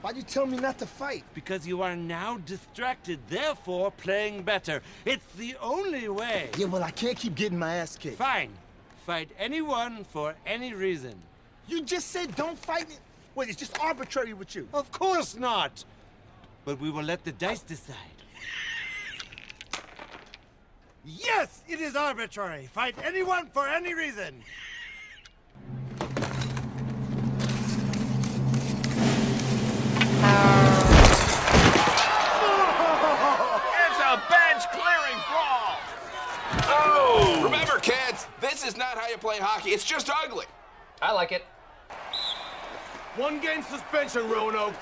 Why'd you tell me not to fight? Because you are now distracted, therefore playing better. It's the only way. Yeah, well, I can't keep getting my ass kicked. Fine. Fight anyone for any reason. You just said don't fight me. Wait, it's just arbitrary with you. Of course not. But we will let the dice decide. Yes, it is arbitrary. Fight anyone for any reason. It's a bench-clearing brawl! Oh! Remember, kids, this is not how you play hockey. It's just ugly. I like it. 1 game suspension, Roanoke.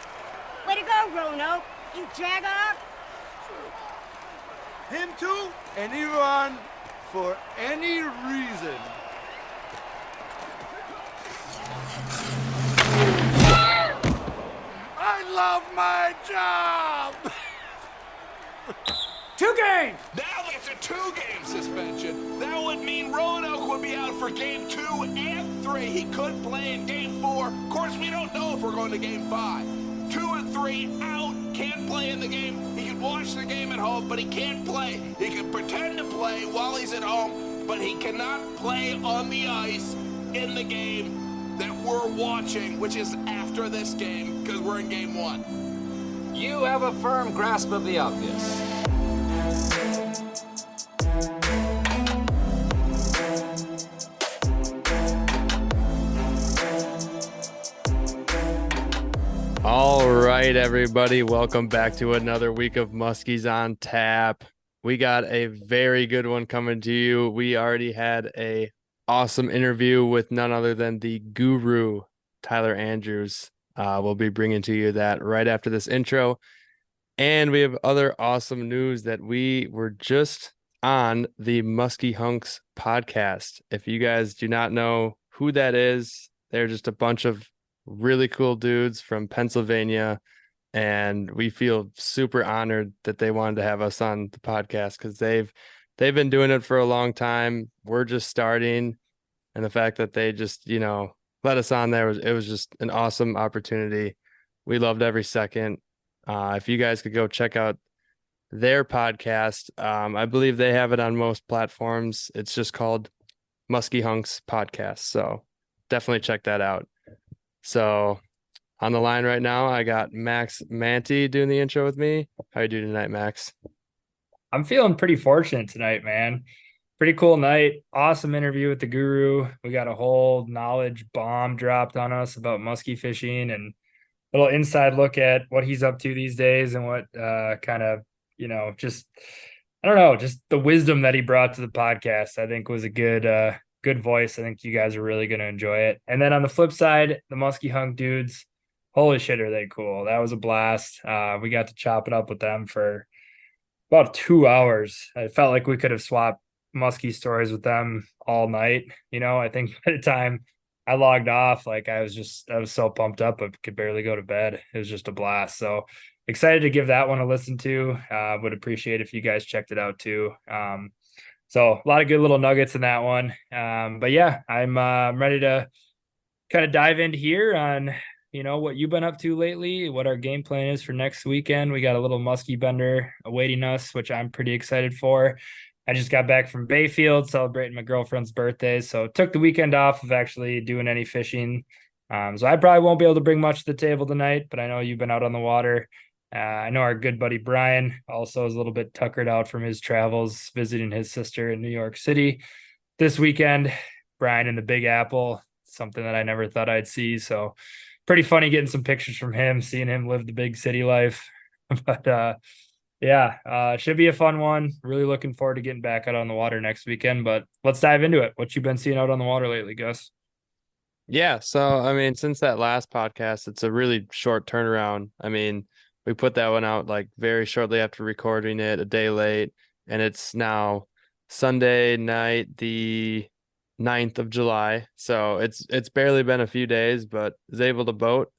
Way to go, Roanoke. You jagger. Him too? Anyone for any reason. I love my job! 2 games! Now that's a 2-game suspension. That would mean Roanoke would be out for game 2 and 3. He could play in game 4. Of course, we don't know if we're going to game 5. 2 and 3 out, can't play in the game. He can watch the game at home, but he can't play. He can pretend to play while he's at home, but he cannot play on the ice in the game that we're watching, which is after this game, because we're in game 1. You have a firm grasp of the obvious. All right, everybody. Welcome back to another week of Muskies on Tap. We got a very good one coming to you. We already had a awesome interview with none other than the guru, Tyler Andrews. We'll be bringing to you that right after this intro. And we have other awesome news that we were just on the Musky Hunks podcast. If you guys do not know who that is, they're just a bunch of really cool dudes from Pennsylvania, and we feel super honored that they wanted to have us on the podcast because they've been doing it for a long time. We're just starting, and the fact that they just let us on there was just an awesome opportunity. We loved every second. If you guys could go check out their podcast, I believe they have it on most platforms. It's just called Musky Hunks Podcast, so definitely check that out. So on the line right now, I got Max Manti doing the intro with me. How you doing tonight, Max? I'm feeling pretty fortunate tonight, man. Pretty cool night. Awesome interview with the guru. We got a whole knowledge bomb dropped on us about musky fishing and a little inside look at what he's up to these days and what just the wisdom that he brought to the podcast, I think was a good voice. I think you guys are really going to enjoy it. And then on the flip side, the Musky Hunk dudes, holy shit, are they cool. That was a blast. We got to chop it up with them for about 2 hours. I felt like we could have swapped musky stories with them all night. I think by the time I logged off, I was so pumped up, I could barely go to bed. It was just a blast. So excited to give that one a listen to. Would appreciate if you guys checked it out too. So a lot of good little nuggets in that one. But yeah, I'm ready to kind of dive into here on, what you've been up to lately, what our game plan is for next weekend. We got a little musky bender awaiting us, which I'm pretty excited for. I just got back from Bayfield celebrating my girlfriend's birthday. So took the weekend off of actually doing any fishing. So I probably won't be able to bring much to the table tonight, but I know you've been out on the water. I know our good buddy Brian also is a little bit tuckered out from his travels, visiting his sister in New York City this weekend. Brian in the Big Apple, something that I never thought I'd see. So pretty funny getting some pictures from him, seeing him live the big city life. But should be a fun one. Really looking forward to getting back out on the water next weekend. But let's dive into it. What you been seeing out on the water lately, Gus? Yeah, so since that last podcast, it's a really short turnaround. We put that one out very shortly after recording it, a day late, and it's now Sunday night, the 9th of July. So it's barely been a few days, but was able to boat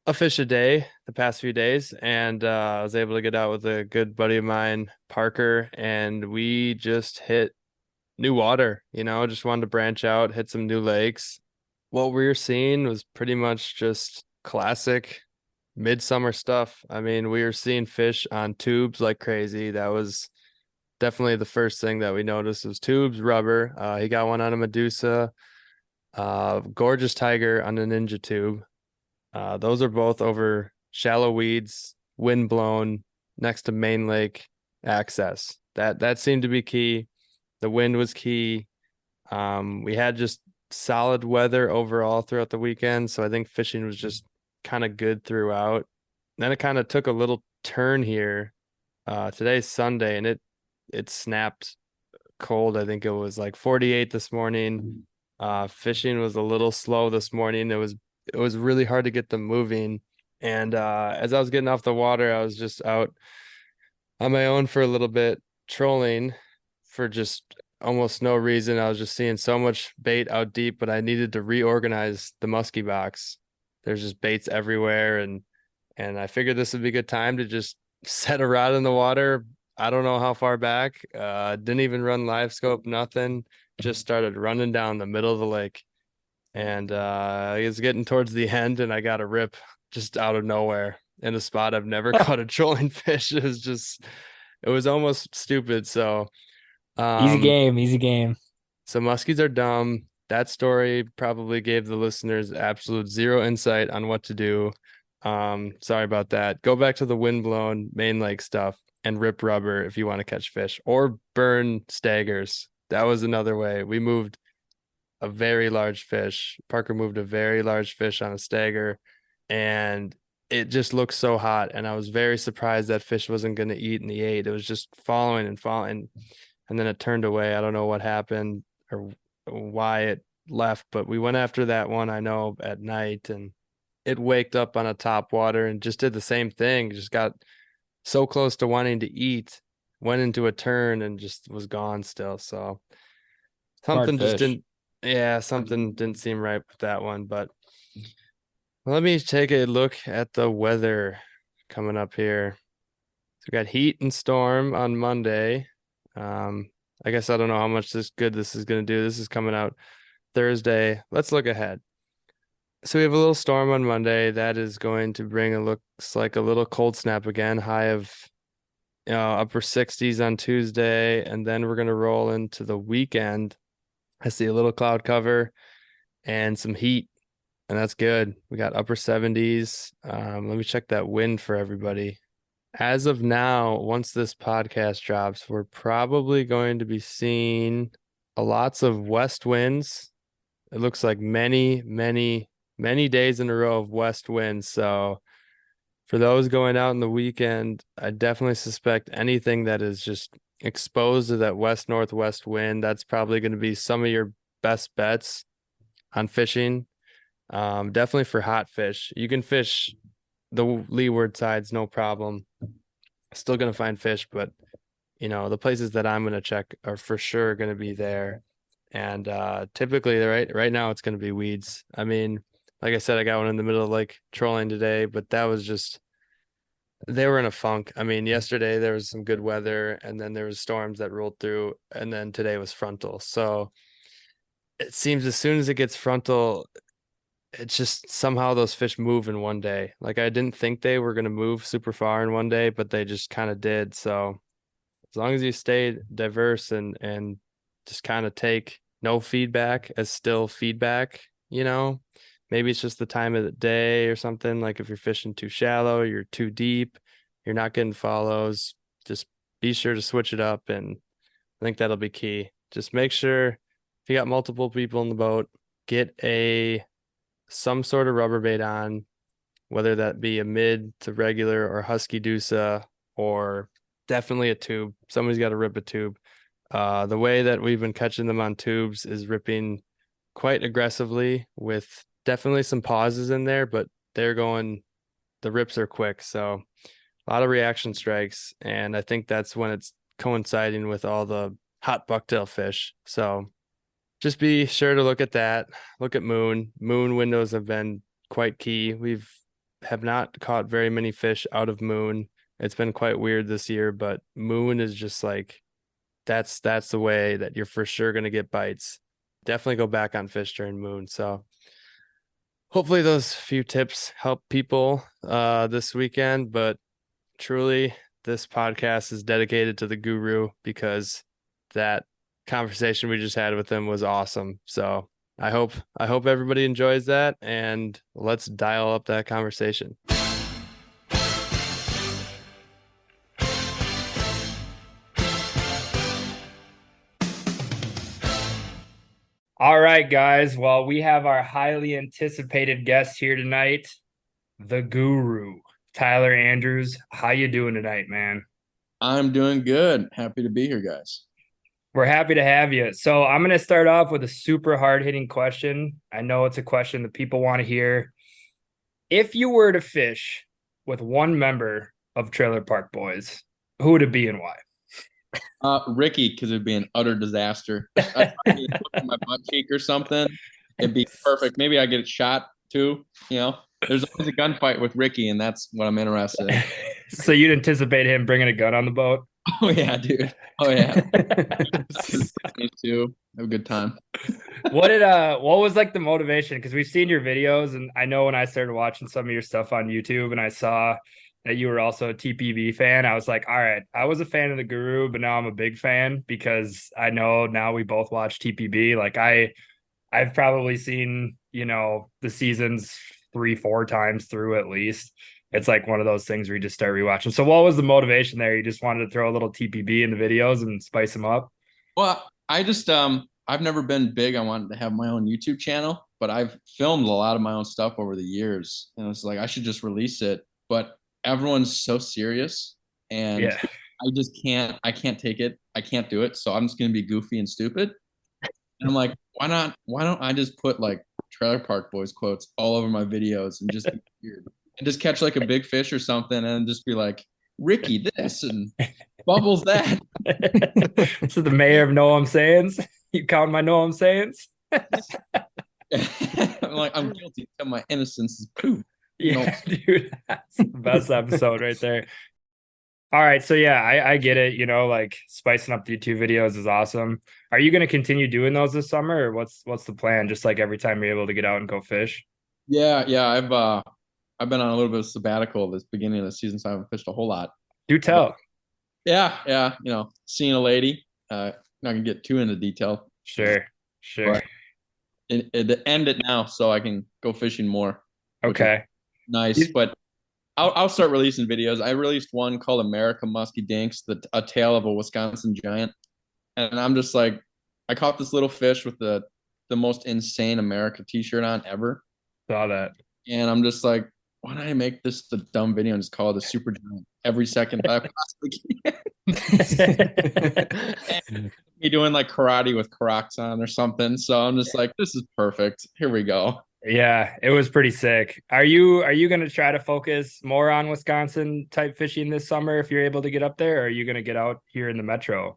a fish a day the past few days, and I was able to get out with a good buddy of mine, Parker, and we just hit new water. Just wanted to branch out, hit some new lakes. What we were seeing was pretty much just classic midsummer stuff. I mean, we were seeing fish on tubes like crazy. That was definitely the first thing that we noticed was tubes, rubber. He got one on a Medusa, gorgeous tiger on a Ninja tube. Those are both over shallow weeds, wind blown, next to main lake access. That seemed to be key. The wind was key. We had just solid weather overall throughout the weekend, so I think fishing was just kind of good throughout. Then it kind of took a little turn here. Today's Sunday, and it snapped cold. I think it was like 48 this morning. Fishing was a little slow this morning. It was really hard to get them moving. And as I was getting off the water, I was just out on my own for a little bit, trolling for just almost no reason. I was just seeing so much bait out deep, but I needed to reorganize the musky box. There's just baits everywhere, and I figured this would be a good time to just set a rod in the water. I don't know how far back. Didn't even run live scope, nothing. Just started running down the middle of the lake. And it was getting towards the end, and I got a rip just out of nowhere in a spot I've never caught a trolling fish. It was almost stupid. So Easy game, easy game. so muskies are dumb. That story probably gave the listeners absolute zero insight on what to do. Sorry about that. Go back to the windblown main lake stuff and rip rubber if you want to catch fish, or burn staggers. That was another way. We moved a very large fish. Parker moved a very large fish on a stagger, and it just looked so hot. And I was very surprised that fish wasn't going to eat, and he ate. It was just following and following, and then it turned away. I don't know what happened or why it left, but we went after that one, I know, at night, and it waked up on a top water and just did the same thing. Just got so close to wanting to eat, went into a turn, and just was gone still. So something just didn't, yeah, something didn't seem right with that one. But let me take a look at the weather coming up here. So we got heat and storm on Monday. I guess I don't know how much this is going to do. This is coming out Thursday. Let's look ahead. So we have a little storm on Monday that is going to bring looks like a little cold snap again, high of upper 60s on Tuesday, and then we're going to roll into the weekend. I see a little cloud cover and some heat, and that's good. We got upper 70s. Let me check that wind for everybody. As of now, once this podcast drops, we're probably going to be seeing lots of west winds. It looks like many days in a row of west winds. So for those going out in the weekend, I definitely suspect anything that is just exposed to that west-northwest wind, that's probably going to be some of your best bets on fishing. Definitely for hot fish. You can fish the leeward sides, no problem. Still going to find fish, but the places that I'm going to check are for sure going to be there. And typically right now it's going to be weeds. I mean, like I said, I got one in the middle of like trolling today, but that was just, they were in a funk. I mean, yesterday there was some good weather, and then there was storms that rolled through, and then today was frontal. So it seems as soon as it gets frontal, it's just somehow those fish move in one day. Like I didn't think they were going to move super far in one day, but they just kind of did. So as long as you stay diverse and just kind of take no feedback as still feedback, maybe it's just the time of the day or something. Like if you're fishing too shallow, you're too deep, you're not getting follows, just be sure to switch it up. And I think that'll be key. Just make sure if you got multiple people in the boat, get some sort of rubber bait on, whether that be a mid to regular or husky deusa, or definitely a tube. Somebody's got to rip a tube. The way that we've been catching them on tubes is ripping quite aggressively with definitely some pauses in there, but the rips are quick. So a lot of reaction strikes. And I think that's when it's coinciding with all the hot bucktail fish. So just be sure to look at that. Look at moon. Moon windows have been quite key. Have not caught very many fish out of moon. It's been quite weird this year, but moon is just like, that's the way that you're for sure going to get bites. Definitely go back on fish during moon. So hopefully those few tips help people this weekend. But truly, this podcast is dedicated to the guru because that conversation we just had with him was awesome. So I hope everybody enjoys that, and let's dial up that conversation. All right, guys. Well, we have our highly anticipated guest here tonight, the guru, Tyler Andrews. How you doing tonight, man? I'm doing good. Happy to be here, guys. We're happy to have you. So I'm going to start off with a super hard-hitting question. I know it's a question that people want to hear. If you were to fish with one member of Trailer Park Boys, who would it be and why? Ricky, because it'd be an utter disaster. I'd probably put my butt cheek or something. It'd be perfect. Maybe I get a shot too. There's always a gunfight with Ricky, and that's what I'm interested in. So you'd anticipate him bringing a gun on the boat? Oh yeah, dude. Oh yeah. Me too. Have a good time. What was like the motivation? Because we've seen your videos, and I know when I started watching some of your stuff on YouTube and I saw that you were also a TPB fan, I was like, all right, I was a fan of the guru, but now I'm a big fan because I know now we both watch TPB. Like I've probably seen, the seasons 3-4 times through at least. It's like one of those things where you just start rewatching. So what was the motivation there? You just wanted to throw a little TPB in the videos and spice them up? Well, I just I've never been big. I wanted to have my own YouTube channel, but I've filmed a lot of my own stuff over the years. And it's like I should just release it. But everyone's so serious, and yeah. I can't take it. I can't do it. So I'm just gonna be goofy and stupid. And I'm like, why don't I just put like Trailer Park Boys quotes all over my videos and just be weird and just catch like a big fish or something and just be like, Ricky this and Bubbles that. So the mayor of Noam Sayings, you count my Noam Sayings? I'm like, I'm guilty until my innocence is proved. Yeah, dude, that's the best episode right there. All right, so yeah, I get it. Like spicing up the YouTube videos is awesome. Are you going to continue doing those this summer, or what's the plan? Just like every time you're able to get out and go fish? Yeah. I've been on a little bit of sabbatical this beginning of the season, so I haven't fished a whole lot. Do tell. But yeah. Seeing a lady. Not gonna get too into detail. Sure. But it end it now, so I can go fishing more. Okay. Nice, but I'll start releasing videos. I released one called America Musky Dinks, a tale of a Wisconsin giant, and I'm just like, I caught this little fish with the most insane America T-shirt on ever. Saw that, and I'm just like, why don't I make this the dumb video and just call it a super giant every second that I possibly can? Me doing like karate with Crocs on or something. So I'm just like, this is perfect. Here we go. Yeah, it was pretty sick. Are you going to try to focus more on Wisconsin type fishing this summer if you're able to get up there, or are you going to get out here in the metro?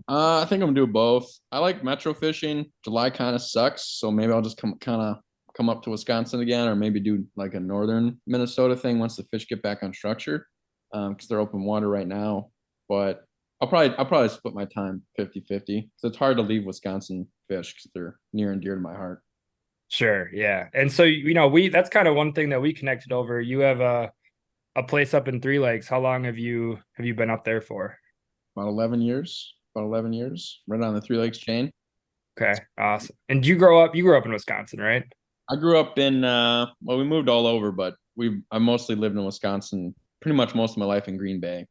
I think I'm gonna do both. I like metro fishing. July kind of sucks, so maybe I'll just come up to Wisconsin again, or maybe do like a northern Minnesota thing once the fish get back on structure, because they're open water right now. But I'll probably split my time 50-50. So it's hard to leave Wisconsin fish because they're near and dear to my heart. Sure, yeah. And so that's kind of one thing that we connected over. You have a place up in Three Lakes. How long have you been up there for? About 11 years. Right on the Three Lakes chain. Okay, awesome. And you grew up in Wisconsin, right? I grew up in we moved all over, but I mostly lived in Wisconsin pretty much most of my life in Green Bay.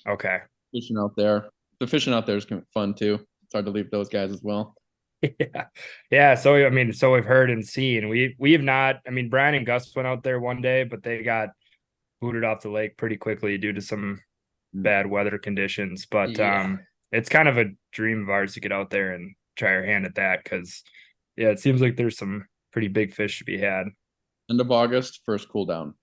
Okay. Fishing out there. The fishing out there is fun too. It's hard to leave those guys as well. Yeah. So we've heard and seen. We have not. Brian and Gus went out there one day, but they got booted off the lake pretty quickly due to some bad weather conditions. But it's kind of a dream of ours to get out there and try our hand at that because it seems like there's some pretty big fish to be had. End of August, first cool down.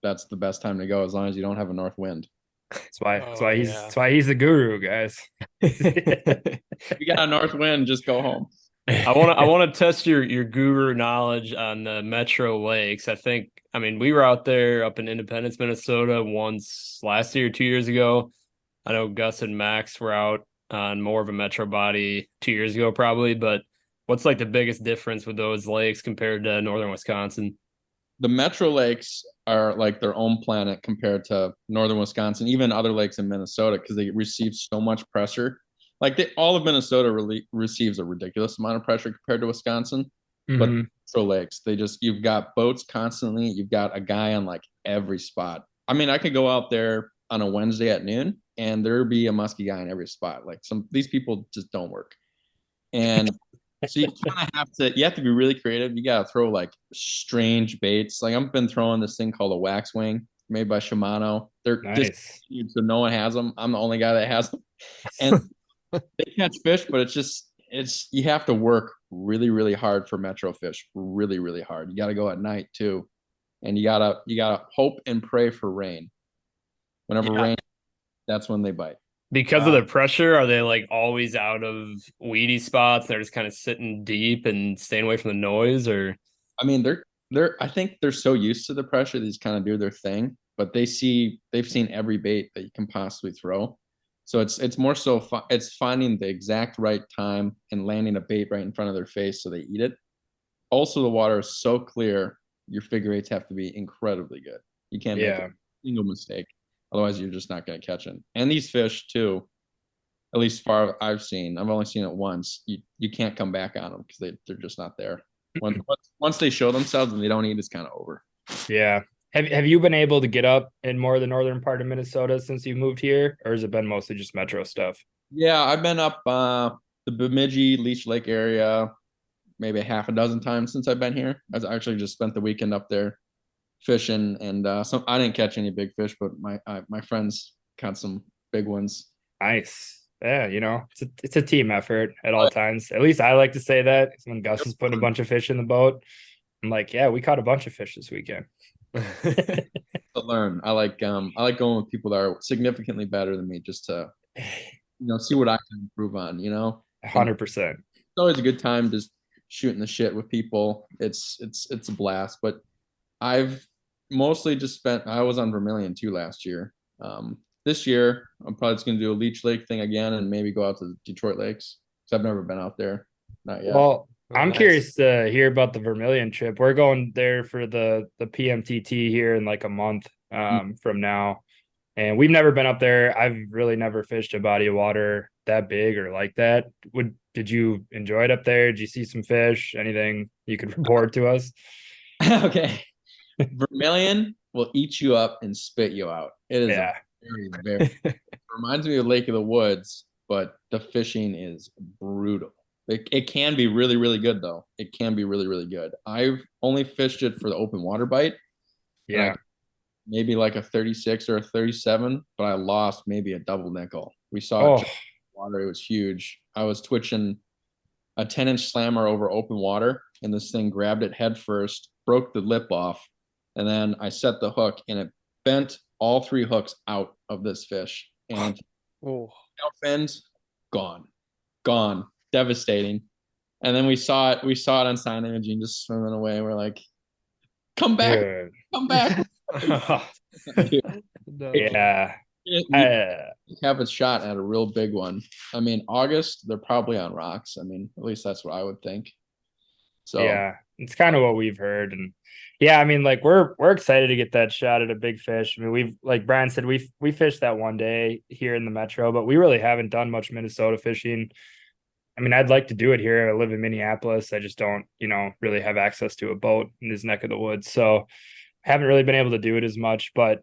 That's the best time to go as long as you don't have a north wind. That's why he's the guru, guys. If you got a north wind, just go home. I want to test your guru knowledge on the metro lakes. We were out there up in Independence, Minnesota once last year, 2 years ago. I know Gus and Max were out on more of a metro body 2 years ago, probably. But what's like the biggest difference with those lakes compared to northern Wisconsin? the metro lakes are like their own planet compared to northern Wisconsin, even other lakes in Minnesota, because they receive so much pressure. Like all of Minnesota really receives a ridiculous amount of pressure compared to Wisconsin. But metro lakes, you've got boats constantly. You've got a guy on like every spot. I mean, I could go out there on a Wednesday at noon and there'd be a musky guy in every spot. Like these people just don't work. And so you kind of have to be really creative. You got to throw like strange baits. Like I've been throwing this thing called a wax wing made by Shimano. They're nice. So no one has them. I'm the only guy that has them. And they catch fish, but you have to work really, really hard for metro fish. Really, really hard. You got to go at night too. And you gotta hope and pray for rain. Whenever rain, that's when they bite. Because of the pressure, are they like always out of weedy spots? They're just kind of sitting deep and staying away from the noise, or I mean, I think they're so used to the pressure, these kind of do their thing, but they've seen every bait that you can possibly throw. So it's more so it's finding the exact right time and landing a bait right in front of their face so they eat it. Also, the water is so clear, your figure eights have to be incredibly good. You can't make a single mistake. Otherwise, you're just not going to catch it. And these fish, too, at least far I've seen, I've only seen it once. You can't come back on them because they're just not there. Once they show themselves and they don't eat, it's kind of over. Yeah. Have you been able to get up in more of the northern part of Minnesota since you moved here, or has it been mostly just metro stuff? Yeah, I've been up the Bemidji, Leech Lake area maybe a half a dozen times since I've been here. I actually just spent the weekend up there fishing, and I didn't catch any big fish, but my friends caught some big ones. Nice. Yeah, it's a team effort at all times. At least I like to say that. When Gus is putting a bunch of fish in the boat, I'm like, yeah, we caught a bunch of fish this weekend. To learn, I like going with people that are significantly better than me, just to see what I can improve on. 100%. It's always a good time just shooting the shit with people. It's a blast. But I've mostly I was on Vermilion too last year. This year I'm probably just gonna do a Leech Lake thing again and maybe go out to the Detroit Lakes because I've never been out there. Not yet. Well, I'm curious to hear about the Vermilion trip. We're going there for the PMTT here in like a month from now. And we've never been up there. I've really never fished a body of water that big or like that. Did you enjoy it up there? Did you see some fish? Anything you could report to us? Okay. Vermilion will eat you up and spit you out. It is very, very it reminds me of Lake of the Woods, but the fishing is brutal. It can be really, really good though. It can be really, really good. I've only fished it for the open water bite. Yeah. Maybe like a 36 or a 37, but I lost maybe a double nickel. We saw it water. It was huge. I was twitching a 10-inch slammer over open water, and this thing grabbed it head first, broke the lip off, and then I set the hook, and it bent all three hooks out of this fish. And fins, gone, devastating. And then we saw it on sign imaging just swimming away. We're like, come back. Yeah. Have a shot at a real big one. I mean, August, they're probably on rocks. I mean, at least that's what I would think. So yeah, it's kind of what we've heard. And yeah, I mean, like we're excited to get that shot at a big fish. I mean, we've, like Brian said, we fished that one day here in the metro, but we really haven't done much Minnesota fishing. I mean, I'd like to do it here. I live in Minneapolis. I just don't, really have access to a boat in this neck of the woods. So I haven't really been able to do it as much, but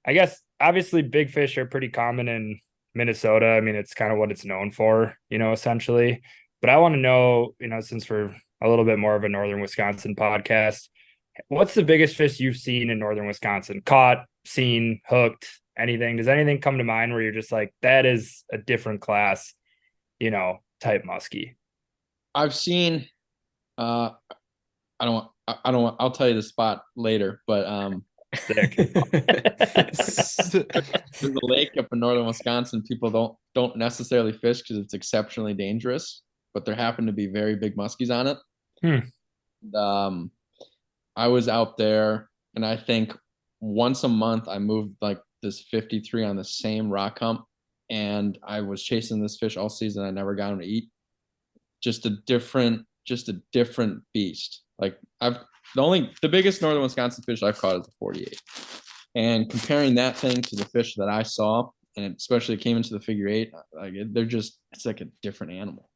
I guess obviously big fish are pretty common in Minnesota. I mean, it's kind of what it's known for, essentially. But I want to know, since we're a little bit more of a Northern Wisconsin podcast, what's the biggest fish you've seen in Northern Wisconsin? Caught, seen, hooked, anything? Does anything come to mind where you're just like, that is a different class, type muskie? I've seen, I'll tell you the spot later, but sick. There's a lake up in northern Wisconsin. People don't necessarily fish because it's exceptionally dangerous, but there happen to be very big muskies on it. And, I was out there, and I think once a month I moved like this 53 on the same rock hump, and I was chasing this fish all season. I never got him to eat. Just a different beast. Like the biggest northern Wisconsin fish I've caught is a 48. And comparing that thing to the fish that I saw, and especially came into the figure eight, like it's like a different animal.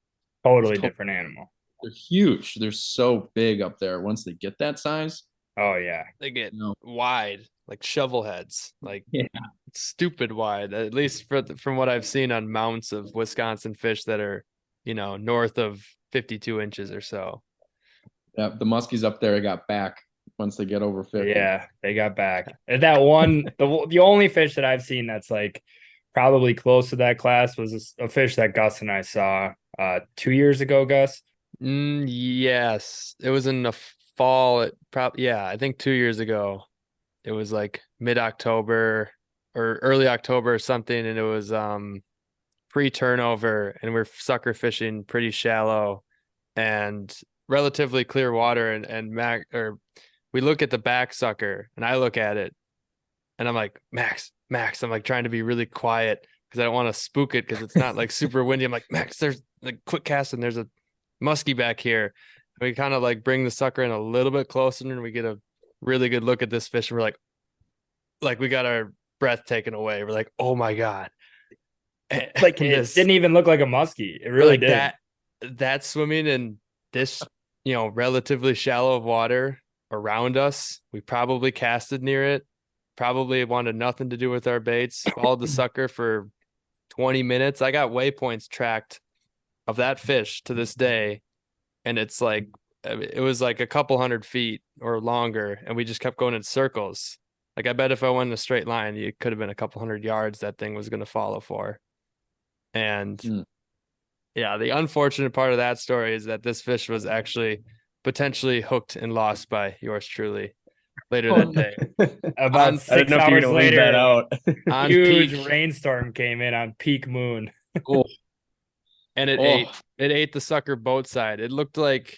Totally different animal. They're huge. They're so big up there. Once they get that size, Oh yeah, They get wide, like shovel heads, like yeah. stupid wide. At least from what I've seen on mounts of Wisconsin fish that are, north of 52 inches or so. Yeah, the muskies up there got back once they get over 50. yeah, they got back. And that one, the only fish that I've seen that's like probably close to that class was a fish that Gus and I saw 2 years ago. Gus. Yes, it was in the fall. I think 2 years ago. It was like mid-October or early October or something, and it was pre-turnover, and we're sucker fishing pretty shallow and relatively clear water, and we look at the back sucker, and I look at it, and I'm like, Max, I'm like trying to be really quiet because I don't want to spook it because it's not like super windy. I'm like, Max, there's like quick cast, and there's a muskie back here. We kind of like bring the sucker in a little bit closer, and we get a really good look at this fish, and we're like we got our breath taken away. We're like, oh my God. Like it didn't even look like a muskie. It really did. That swimming in this, relatively shallow of water around us, we probably casted near it, probably wanted nothing to do with our baits, followed the sucker for 20 minutes. I got waypoints tracked of that fish to this day. And it was like a couple 100 feet or longer. And we just kept going in circles. Like I bet if I went in a straight line, it could have been a couple 100 yards that thing was going to follow for. And yeah, the unfortunate part of that story is that this fish was actually potentially hooked and lost by yours truly later that day. About 6 I didn't know if you were hours gonna leave later, that out. On huge peak, rainstorm came in on peak moon. and it ate the sucker boat side. It looked like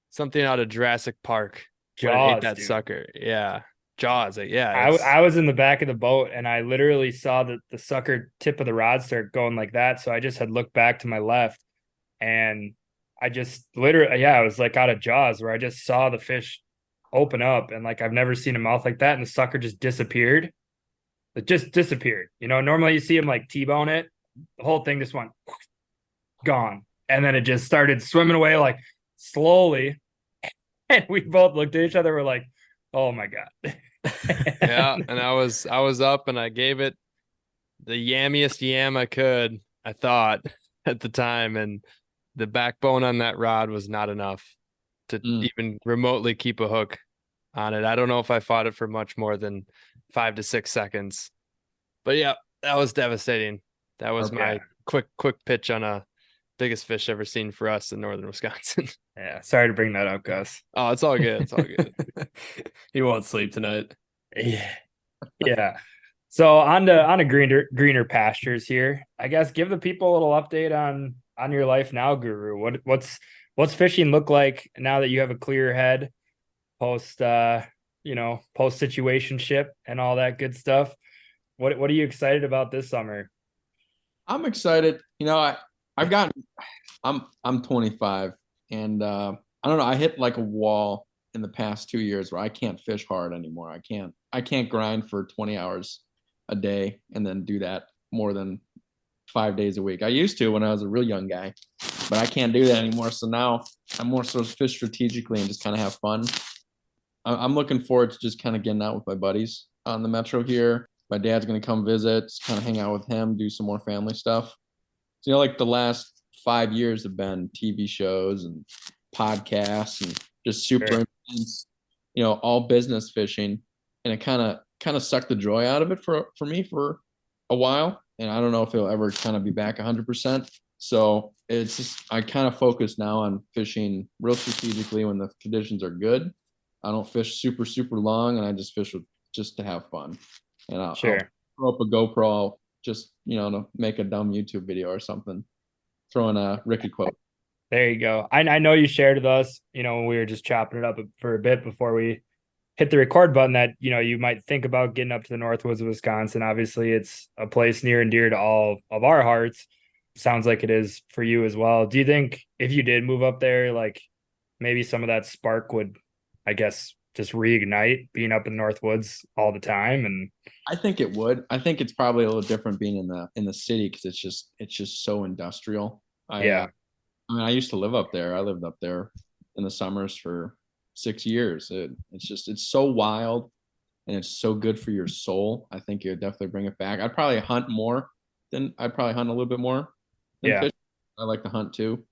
something out of Jurassic Park. when it ate Jaws, that dude. sucker. Yeah. Jaws. Yeah. I was in the back of the boat and I literally saw the sucker tip of the rod start going like that. So I just had looked back to my left and I just literally, I was like out of Jaws where I just saw the fish open up and like I've never seen a mouth like that. And the sucker just disappeared. It just disappeared. Normally you see him like T-bone it. The whole thing just went gone. And then it just started swimming away like slowly. And we both looked at each other. We're like, oh my God. Yeah. And I was up and I gave it the yammiest yam I could, I thought at the time. And the backbone on that rod was not enough to even remotely keep a hook on it. I don't know if I fought it for much more than 5 to 6 seconds, but yeah, that was devastating. That was my quick pitch on a biggest fish ever seen for us in northern Wisconsin. Yeah, sorry to bring that up, Gus. Oh, it's all good. It's all good. He won't sleep tonight. Yeah. So on to greener pastures here. I guess give the people a little update on your life now, Guru. What's fishing look like now that you have a clear head post post situationship and all that good stuff? What are you excited about this summer? I'm excited. I'm 25 and I don't know. I hit like a wall in the past 2 years where I can't fish hard anymore. I can't grind for 20 hours a day and then do that more than 5 days a week. I used to when I was a real young guy, but I can't do that anymore. So now I'm more so fish strategically and just kind of have fun. I'm looking forward to just kind of getting out with my buddies on the Metro here. My dad's going to come visit, just kind of hang out with him, do some more family stuff. So, like the last 5 years have been TV shows and podcasts and just super intense, all business fishing. And it kind of sucked the joy out of it for me for a while. And I don't know if it'll ever kind of be back 100%. So it's just, I kind of focus now on fishing real strategically when the conditions are good. I don't fish super, super long and I just fish just to have fun. And I'll throw up a GoPro just, to make a dumb YouTube video or something. Throwing a Ricky quote. There you go. I know you shared with us, when we were just chopping it up for a bit before we hit the record button that, you might think about getting up to the Northwoods of Wisconsin. Obviously, it's a place near and dear to all of our hearts. Sounds like it is for you as well. Do you think if you did move up there, like maybe some of that spark would I guess, just reignite being up in the North Woods all the time? And I think it would. I think it's probably a little different being in the city because it's just so industrial. yeah, I mean, I used to live up there. I lived up there in the summers for 6 years. It's so wild and it's so good for your soul. I think it would definitely bring it back. I'd probably hunt a little bit more than yeah, fish. I like to hunt too.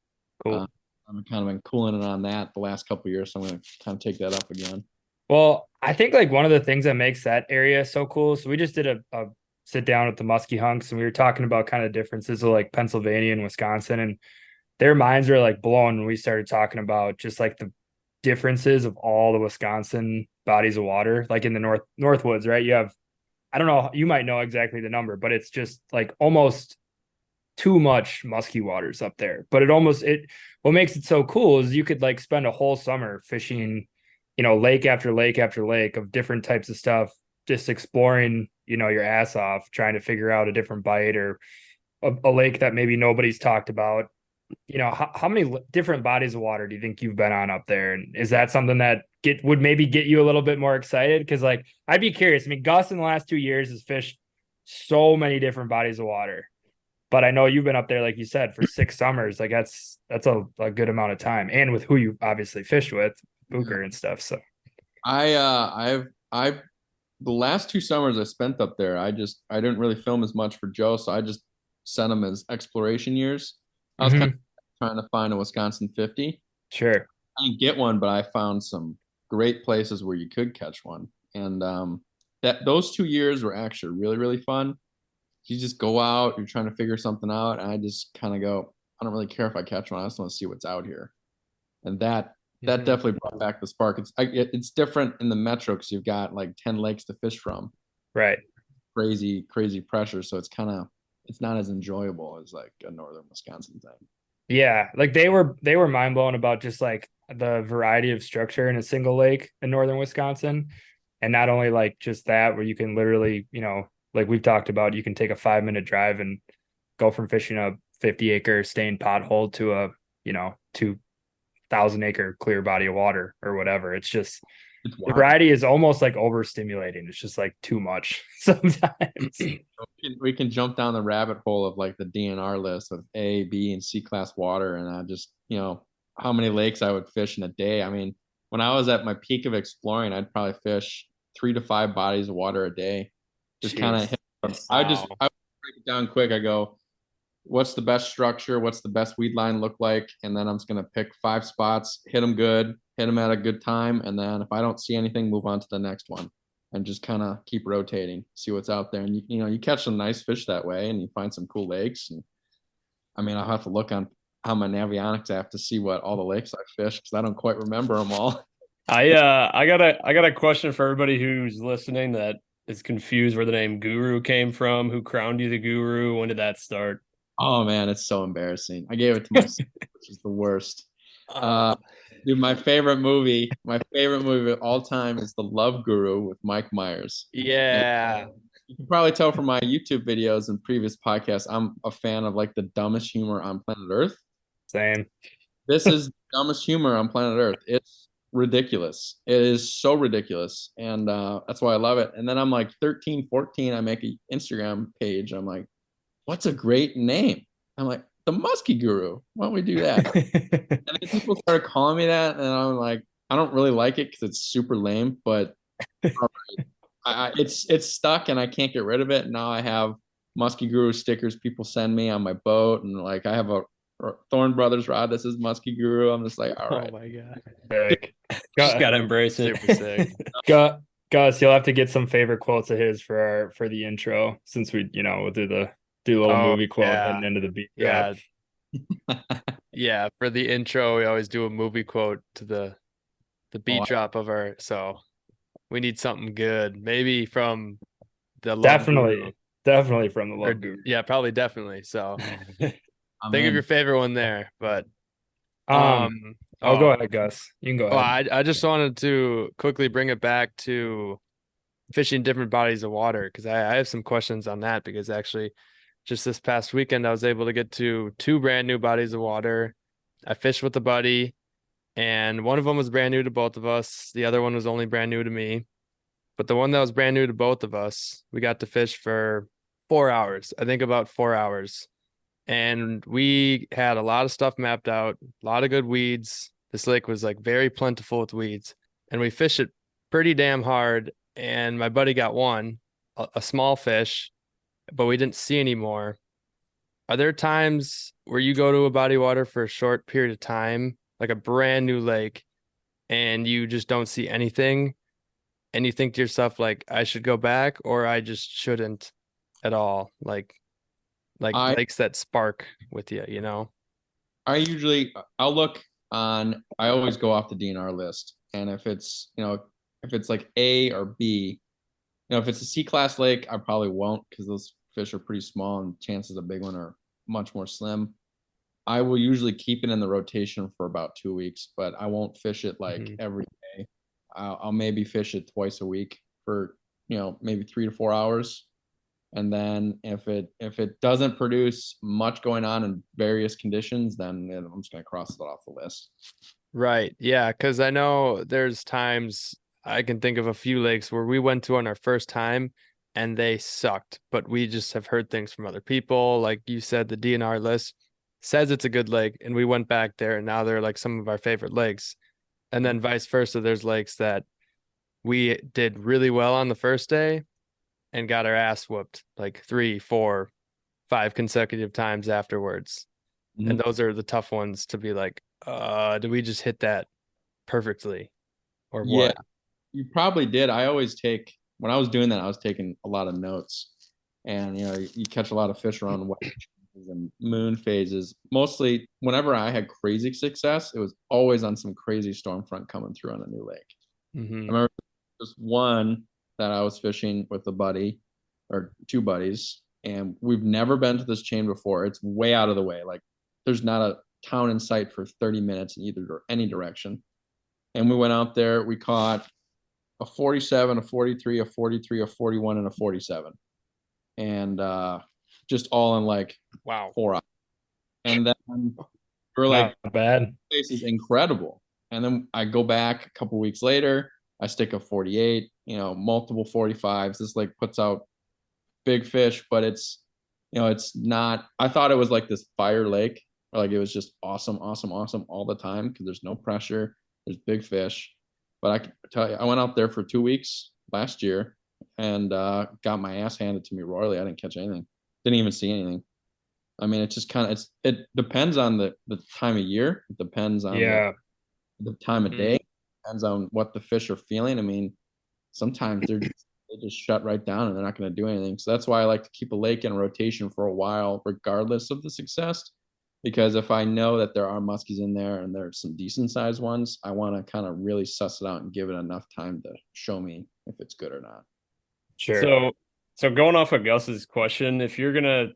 cool. I'm kind of been cooling it on that the last couple of years, so I'm gonna kind of take that up again. Well, I think like one of the things that makes that area so cool. So we just did a sit down with the Musky hunks, and we were talking about kind of differences of like Pennsylvania and Wisconsin, and their minds were like blown when we started talking about just like the differences of all the Wisconsin bodies of water, like in the Northwoods, right? You have, I don't know, you might know exactly the number, but it's just like almost too much musky waters up there. But what makes it so cool is you could like spend a whole summer fishing, lake after lake after lake of different types of stuff, just exploring, your ass off, trying to figure out a different bite or a lake that maybe nobody's talked about. How many different bodies of water do you think you've been on up there? And is that something that would maybe get you a little bit more excited? Because like I'd be curious. I mean, Gus in the last 2 years has fished so many different bodies of water. But I know you've been up there, like you said, for 6 summers. Like that's a good amount of time. And with who you obviously fished with, Booker and stuff. So I've the last 2 summers I spent up there, I didn't really film as much for Joe, so I just sent him as exploration years. I was kind of trying to find a Wisconsin 50. Sure. I didn't get one, but I found some great places where you could catch one. And that those 2 years were actually really, really fun. You just go out, you're trying to figure something out, and I just kind of go, I don't really care if I catch one. I just want to see what's out here. And that definitely brought back the spark. It's different in the metro because you've got like 10 lakes to fish from. Right. Crazy, crazy pressure. So it's not as enjoyable as like a northern Wisconsin thing. Yeah, like they were mind blown about just like the variety of structure in a single lake in northern Wisconsin. And not only like just that, where you can literally, like we've talked about, you can take a 5-minute drive and go from fishing a 50-acre stained pothole to a, 2,000-acre clear body of water or whatever. It's just the variety is almost like overstimulating. It's just like too much sometimes. We can jump down the rabbit hole of like the DNR list of A, B, and C class water, and I just how many lakes I would fish in a day. I mean, when I was at my peak of exploring, I'd probably fish 3 to 5 bodies of water a day. Just kind of, I would break it down quick. I go, what's the best structure? What's the best weed line look like? And then I'm just going to pick 5 spots, hit them good, hit them at a good time. And then if I don't see anything, move on to the next one and just kind of keep rotating, see what's out there. And you catch some nice fish that way and you find some cool lakes. And I mean, I'll have to look on how my Navionics app to see what all the lakes I fished because I don't quite remember them all. I got a question for everybody who's listening that is confused where the name Guru came from. Who crowned you the Guru? When did that start? Oh man, it's so embarrassing. I gave it to myself, which is the worst. Dude, my favorite movie of all time is The Love Guru with Mike Myers. Yeah. And you can probably tell from my YouTube videos and previous podcasts, I'm a fan of like the dumbest humor on planet Earth. Same. This is the dumbest humor on planet Earth. It's ridiculous. It is so ridiculous. And that's why I love it. And then I'm like 13, 14, I make an Instagram page. I'm like, what's a great name? I'm like, the Musky Guru. Why don't we do that? And then people started calling me that, and I'm like, I don't really like it because it's super lame, but it's stuck, and I can't get rid of it. Now I have Musky Guru stickers people send me on my boat, and like I have a Thorn Brothers rod that says Musky Guru. I'm just like, all right. Oh my god. Sick. Just gotta embrace it. Super sick. Gus, you'll have to get some favorite quotes of his for the intro since we'll do a little movie quote heading into the beat. Yeah. Yeah. For the intro, we always do a movie quote to the beat drop of our. So we need something good. Maybe from the Love Guru. Definitely from the Love Guru. Yeah, probably definitely. So think of your favorite one there. But I'll go ahead, Gus. You can go ahead. I just wanted to quickly bring it back to fishing different bodies of water because I have some questions on that because actually just this past weekend I was able to get to 2 brand new bodies of water. I fished with a buddy and one of them was brand new to both of us. The other one was only brand new to me. But the one that was brand new to both of us, we got to fish for 4 hours. I think about 4 hours. And we had a lot of stuff mapped out, a lot of good weeds. This lake was like very plentiful with weeds. And we fished it pretty damn hard. And my buddy got one, a small fish, but we didn't see any more. Are there times where you go to a body of water for a short period of time, like a brand new lake, and you just don't see anything? And you think to yourself, like, I should go back, or I just shouldn't at all? Like I lakes that spark with you, you know? I'll look on. I always go off the DNR list, and if it's like A or B, if it's a C class lake, I probably won't, because those fish are pretty small and chances of a big one are much more slim. I will usually keep it in the rotation for about 2 weeks, but I won't fish it like every day. I'll maybe fish it twice a week for maybe 3 to 4 hours. And then if it doesn't produce much going on in various conditions, then I'm just gonna cross it off the list. Right. Yeah. Cause I know there's times I can think of a few lakes where we went to on our first time and they sucked, but we just have heard things from other people. Like you said, the DNR list says it's a good lake, and we went back there and now they're like some of our favorite lakes. And then vice versa, there's lakes that we did really well on the first day and got our ass whooped like 3, 4, 5 consecutive times afterwards. And those are the tough ones to be like, did we just hit that perfectly or what? Yeah, you probably did. When I was doing that, I was taking a lot of notes, and you catch a lot of fish around weather changes and moon phases. Mostly whenever I had crazy success, it was always on some crazy storm front coming through on a new lake. I remember just one that I was fishing with a buddy or 2 buddies, and we've never been to this chain before. It's way out of the way. Like there's not a town in sight for 30 minutes in any direction. And we went out there, we caught a 47, a 43, a 43, a 41, and a 47. And just all in like 4 hours. And then we're like, Not bad. this is incredible. And then I go back a couple weeks later, I stick a 48, multiple 45s. This lake puts out big fish, but it's not, I thought it was like this fire lake, or like it was just awesome all the time, because there's no pressure, there's big fish. But I can tell you, I went out there for 2 weeks last year and got my ass handed to me royally. I didn't catch anything, didn't even see anything. I mean, it's just kind of, it depends on the time of year. It depends on the time of day. Depends on what the fish are feeling. I mean, sometimes they just shut right down and they're not going to do anything. So that's why I like to keep a lake in rotation for a while, regardless of the success. Because if I know that there are muskies in there and there's some decent sized ones, I want to kind of really suss it out and give it enough time to show me if it's good or not. Sure. So going off of Gus's question, if you're gonna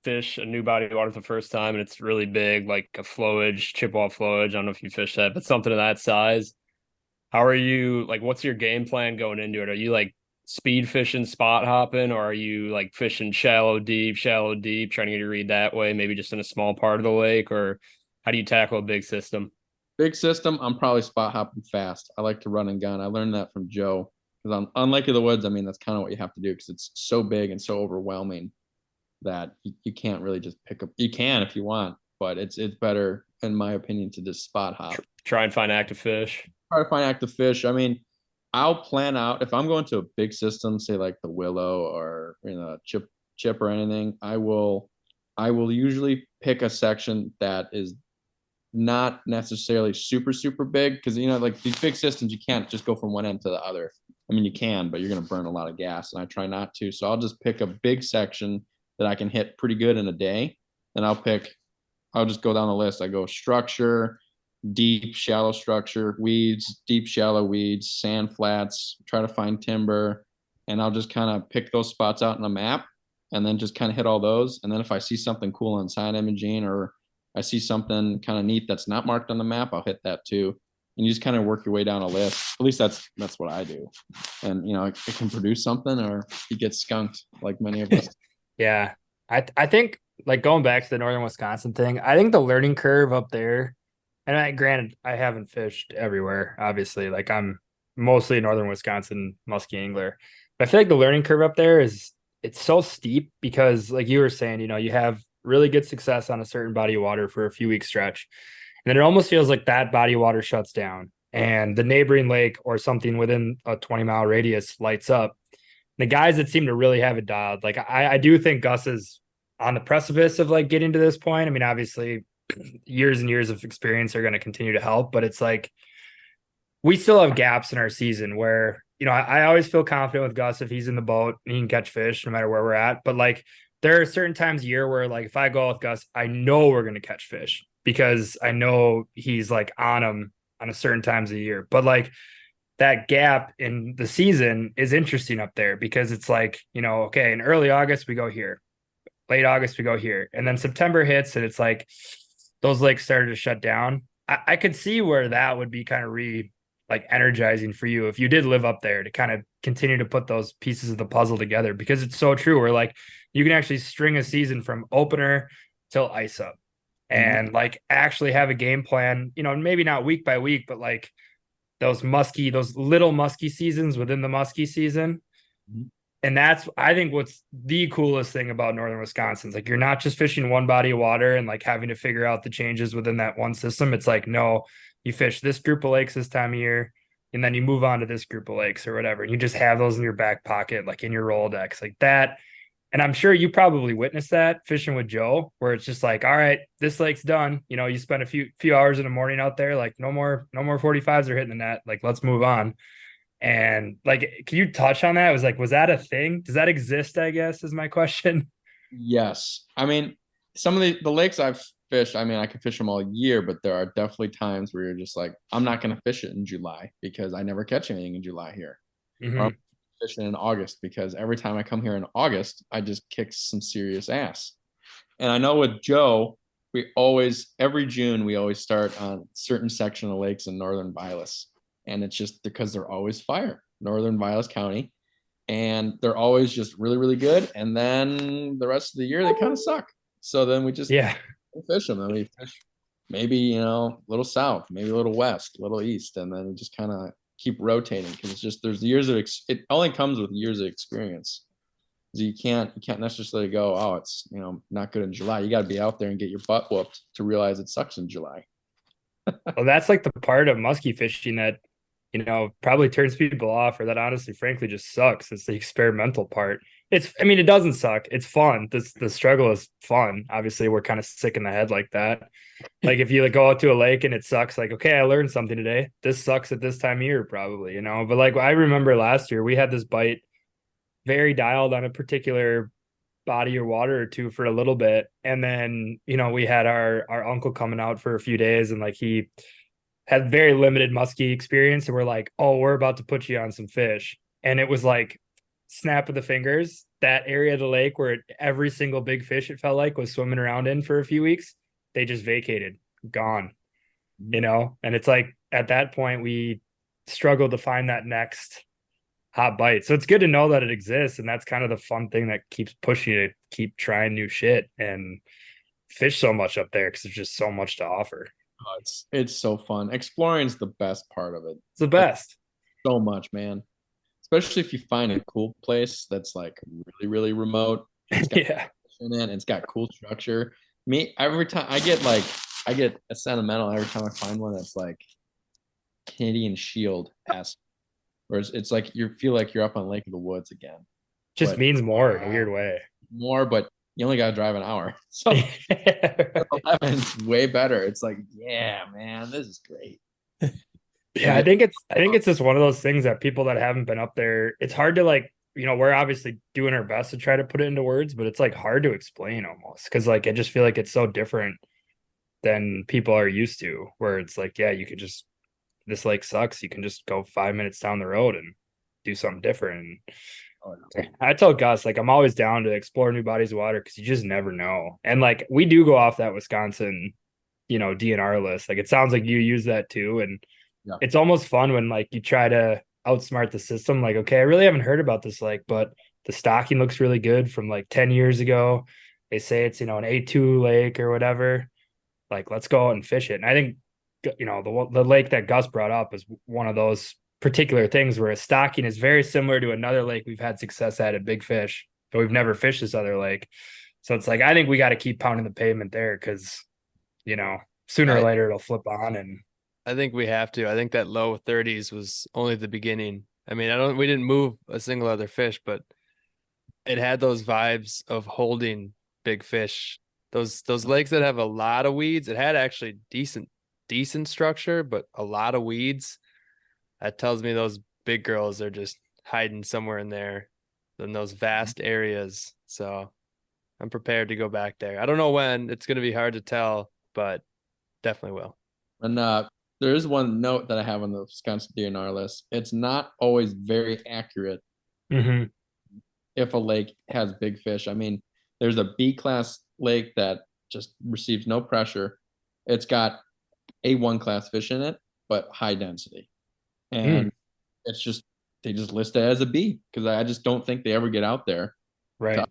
fish a new body of water for the first time and it's really big, like a flowage, chippewa flowage, I don't know if you fish that, but something of that size, how are you, like, what's your game plan going into it? Are you like speed fishing, spot hopping, or are you like fishing shallow, deep, trying to get your read that way, maybe just in a small part of the lake? Or how do you tackle a big system? Big system, I'm probably spot hopping fast. I like to run and gun. I learned that from Joe, because on Lake of the Woods, I mean, that's kind of what you have to do, because it's so big and so overwhelming that you can't really just pick up. You can if you want, but it's better, in my opinion, to just spot hop. Try and find active fish. Try to find active fish. I mean, I'll plan out, if I'm going to a big system, say like the Willow or chip or anything, I will usually pick a section that is not necessarily super big, because like these big systems, you can't just go from one end to the other. I mean, you can, but you're going to burn a lot of gas, and I try not to. So I'll just pick a big section that I can hit pretty good in a day. And I'll just go down the list. I go structure, deep, shallow structure, weeds, deep, shallow weeds, sand flats, try to find timber. And I'll just kind of pick those spots out in a map and then just kind of hit all those. And then if I see something cool on side imaging, or I see something kind of neat that's not marked on the map, I'll hit that too. And you just kind of work your way down a list. At least that's what I do. And it can produce something, or you get skunked like many of us. Yeah. I think, like, going back to the northern Wisconsin thing, I think the learning curve up there, And granted, I haven't fished everywhere, obviously. Like I'm mostly a northern Wisconsin musky angler. But I feel like the learning curve up there it's so steep because like you were saying, you have really good success on a certain body of water for a few week stretch. And then it almost feels like that body of water shuts down and the neighboring lake or something within a 20-mile radius lights up. The guys that seem to really have it dialed, like I do think Gus is on the precipice of like getting to this point. I mean, obviously years and years of experience are going to continue to help, but it's like we still have gaps in our season where, I always feel confident with Gus if he's in the boat and he can catch fish no matter where we're at. But like there are certain times a year where like if I go with Gus, I know we're going to catch fish because I know he's like on them on a certain times of the year. But like that gap in the season is interesting up there because it's like, okay, in early August, we go here, late August, we go here. And then September hits and it's like those lakes started to shut down. I could see where that would be kind of energizing for you if you did live up there to kind of continue to put those pieces of the puzzle together because it's so true. Where like you can actually string a season from opener till ice up and like actually have a game plan, maybe not week by week, but like those little musky seasons within the musky season. And that's, I think, what's the coolest thing about northern Wisconsin. It's like you're not just fishing one body of water and like having to figure out the changes within that one system. It's like, no, you fish this group of lakes this time of year, and then you move on to this group of lakes or whatever. And you just have those in your back pocket, like in your Rolodex, like that. And I'm sure you probably witnessed that fishing with Joe, where it's just like, all right, this lake's done. You spend a few hours in the morning out there, like no more 45s are hitting the net. Like, let's move on. And like, can you touch on that? It was like, was that a thing? Does that exist? I guess is my question. Yes. I mean, some of the lakes I've fished, I mean, I can fish them all year, but there are definitely times where you're just like, I'm not going to fish it in July because I never catch anything in July here. Or I'm fishing in August because every time I come here in August, I just kick some serious ass. And I know with Joe, every June, we always start on a certain section of lakes in northern Vilas. And it's just because they're always fire, northern Vilas County. And they're always just really, really good. And then the rest of the year, they kind of suck. So then we just fish them. And we fish maybe, a little south, maybe a little west, a little east. And then we just kind of keep rotating because it's just there's years of it only comes with years of experience. So you can't necessarily go, oh, it's not good in July. You got to be out there and get your butt whooped to realize it sucks in July. Well, that's like the part of musky fishing that probably turns people off, or that honestly, frankly, just sucks. It's the experimental part. It doesn't suck. It's fun. The struggle is fun. Obviously, we're kind of sick in the head like that. Like if you go out to a lake and it sucks, like, okay, I learned something today. This sucks at this time of year, probably, But like I remember last year, we had this bite very dialed on a particular body or water or two for a little bit. And then, we had our uncle coming out for a few days and like he had very limited musky experience. And we're like, oh, we're about to put you on some fish. And it was like snap of the fingers, that area of the lake where every single big fish, it felt like, was swimming around in for a few weeks. They just vacated, gone, and it's like at that point we struggled to find that next hot bite. So it's good to know that it exists. And that's kind of the fun thing that keeps pushing you to keep trying new shit and fish so much up there because there's just so much to offer. Oh, it's so fun. Exploring is the best part of it. It's the best. So much, man. Especially if you find a cool place that's like really, really remote. It's got it's got cool structure. Me, every time I get a sentimental every time I find one that's like Canadian Shield-esque. Whereas it's like you feel like you're up on Lake of the Woods again. Just means more in a weird way. More, but you only got to drive an hour. So 11's way better. It's like, yeah, man, this is great. Yeah, I think it's just one of those things that people that haven't been up there, it's hard to like, we're obviously doing our best to try to put it into words, but it's like hard to explain almost because like I just feel like it's so different than people are used to, where it's like, yeah, you could just, this lake sucks. You can just go 5 minutes down the road and do something different. And I tell Gus, like, I'm always down to explore new bodies of water because you just never know. And like, we do go off that Wisconsin, DNR list. Like, it sounds like you use that too. And it's almost fun when like you try to outsmart the system. Like, okay, I really haven't heard about this lake, but the stocking looks really good from like 10 years ago. They say it's, an A2 lake or whatever. Like, let's go out and fish it. And I think the lake that Gus brought up is one of those particular things where stocking is very similar to another lake we've had success at Big Fish, but we've never fished this other lake. So it's like, I think we got to keep pounding the pavement there because, sooner or later it'll flip on. And I think we have to. I think that low 30s was only the beginning. I mean, we didn't move a single other fish, but it had those vibes of holding big fish. Those lakes that have a lot of weeds, it had actually decent structure, but a lot of weeds. That tells me those big girls are just hiding somewhere in there in those vast areas. So I'm prepared to go back there. I don't know when. It's going to be hard to tell, but definitely will. And there is one note that I have on the Wisconsin DNR list. It's not always very accurate if a lake has big fish. I mean, there's a B-class lake that just receives no pressure. It's got A1 class fish in it, but high density. And it's just, they just list it as a B because I just don't think they ever get out there. Right.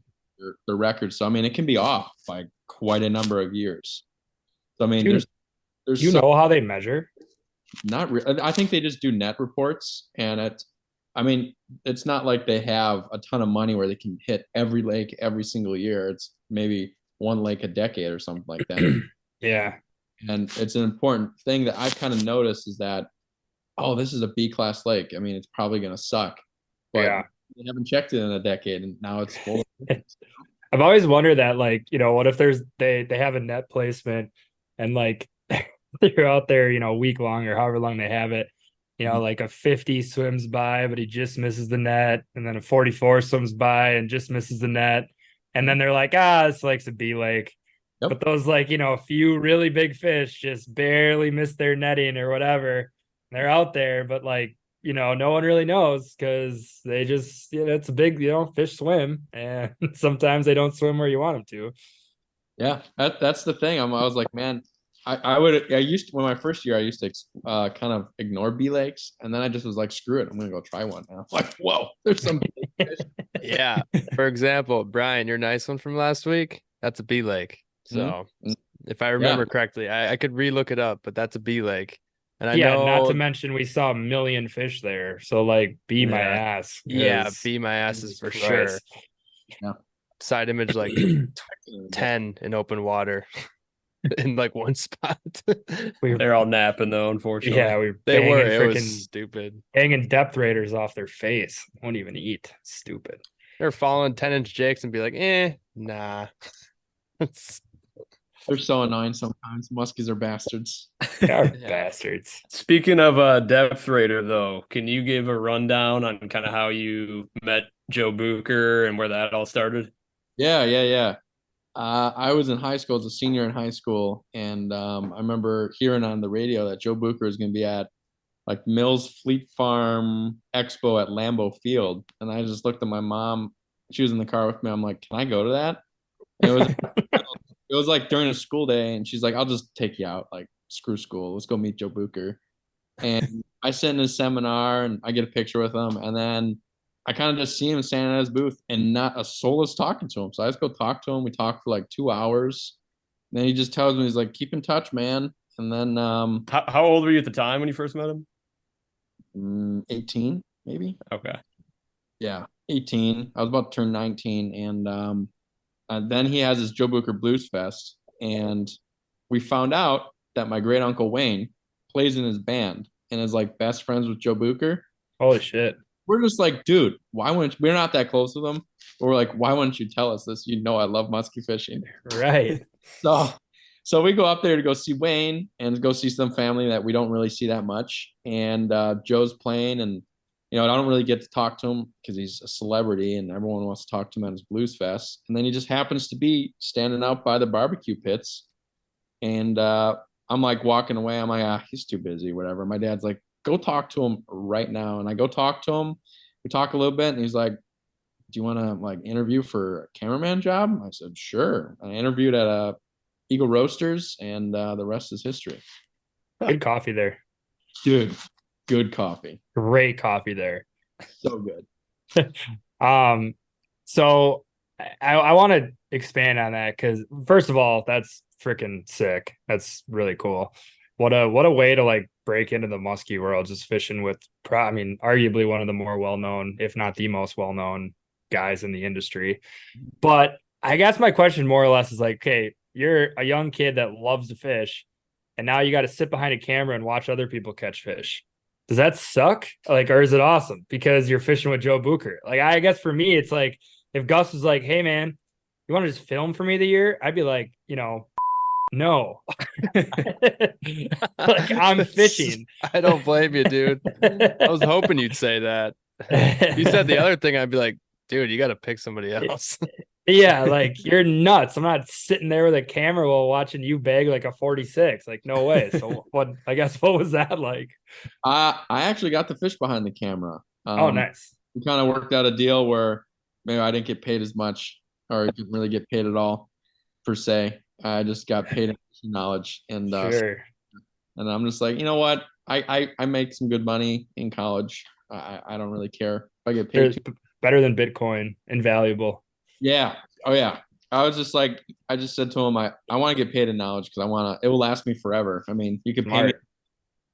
The record. So, I mean, it can be off by quite a number of years. So, I mean, there's know how they measure? Not really. I think they just do net reports, and it's not like they have a ton of money where they can hit every lake every single year. It's maybe one lake a decade or something like that. Yeah. And it's an important thing that I've kind of noticed is that, oh, this is a B-class lake. I mean, it's probably going to suck, but they haven't checked it in a decade, and now it's full. I've always wondered that, like, what if they have a net placement and like they're out there, a week long or however long they have it, like a 50 swims by, but he just misses the net. And then a 44 swims by and just misses the net. And then they're like, this lake's a B lake. Yep. But those a few really big fish just barely miss their netting or whatever. They're out there, but no one really knows because they just, it's a big, fish swim, and sometimes they don't swim where you want them to. Yeah, that's the thing. I was like, man, when my first year, I used to kind of ignore B lakes, and then I just was like, screw it, I'm gonna go try one. And I'm like, whoa, there's some big fish. Yeah. For example, Brian, your nice one from last week, that's a B lake. So if I remember correctly, I could relook it up, but that's a B lake. And I know, not to mention we saw a million fish there. So be my ass. Yeah, be my ass is for sure. Yeah. Side image 10 in open water in one spot. They're all napping though, unfortunately. Yeah, they were. It was stupid. Hanging depth raters off their face. Won't even eat. Stupid. They're following 10-inch jigs and be like, nah. They're so annoying sometimes. Muskies are bastards. They are bastards. Speaking of depth rater, though, can you give a rundown on kind of how you met Joe Bucher and where that all started? Yeah. I was in high school as a senior in high school, and I remember hearing on the radio that Joe Bucher is going to be at Mills Fleet Farm Expo at Lambeau Field, and I just looked at my mom. She was in the car with me. I'm like, can I go to that? And it was during a school day, and she's like, I'll just take you out. Screw school. Let's go meet Joe Bucher. And I sit in his seminar, and I get a picture with him. And then I kind of just see him standing at his booth, and not a soul is talking to him. So I just go talk to him. We talk for 2 hours. And then he just tells me, he's like, keep in touch, man. And then how old were you at the time when you first met him? 18, maybe. Okay. Yeah, 18. I was about to turn 19. And then he has his Joe Bucher Blues Fest, and we found out that my great uncle Wayne plays in his band and is best friends with Joe Bucher. Holy shit! We're just like, dude, why wouldn't we're not that close with him? But we're like, why wouldn't you tell us this? I love musky fishing. Right. So we go up there to go see Wayne and go see some family that we don't really see that much. And Joe's playing, and I don't really get to talk to him because he's a celebrity and everyone wants to talk to him at his Blues Fest. And then he just happens to be standing out by the barbecue pits. And I'm walking away. I'm like, he's too busy, whatever. My dad's like, go talk to him right now. And I go talk to him. We talk a little bit, and he's like, do you want to interview for a cameraman job? I said, sure. I interviewed at Eagle Roasters, and the rest is history. Good coffee there. Dude. Good coffee. Great coffee there. So good. So I want to expand on that because first of all, that's freaking sick. That's really cool. What a way to like break into the musky world, just fishing with I mean, arguably one of the more well-known, if not the most well-known guys in the industry. But I guess my question more or less is like, okay, you're a young kid that loves to fish, and now you got to sit behind a camera and watch other people catch fish. Does that suck? Like, or is it awesome because you're fishing with Joe Bucher? Like, I guess for me, it's like if Gus was like, hey man, you want to just film for me the year? I'd be like, no. Like, I'm fishing. I don't blame you, dude. I was hoping you'd say that. You said the other thing, I'd be like, dude, you got to pick somebody else. Yeah, like you're nuts. I'm not sitting there with a camera while watching you bag like a 46. Like, no way. So what was that like? I actually got to fish behind the camera. Oh, nice. We kind of worked out a deal where maybe I didn't get paid as much, or didn't really get paid at all, per se. I just got paid in knowledge, and Sure. and I'm just like, you know what? I make some good money in college. I don't really care if I get paid. Better than Bitcoin, invaluable. Yeah. Oh yeah. I was just like, I just said to him, I want to get paid in knowledge because it will last me forever. I mean, you could pay me,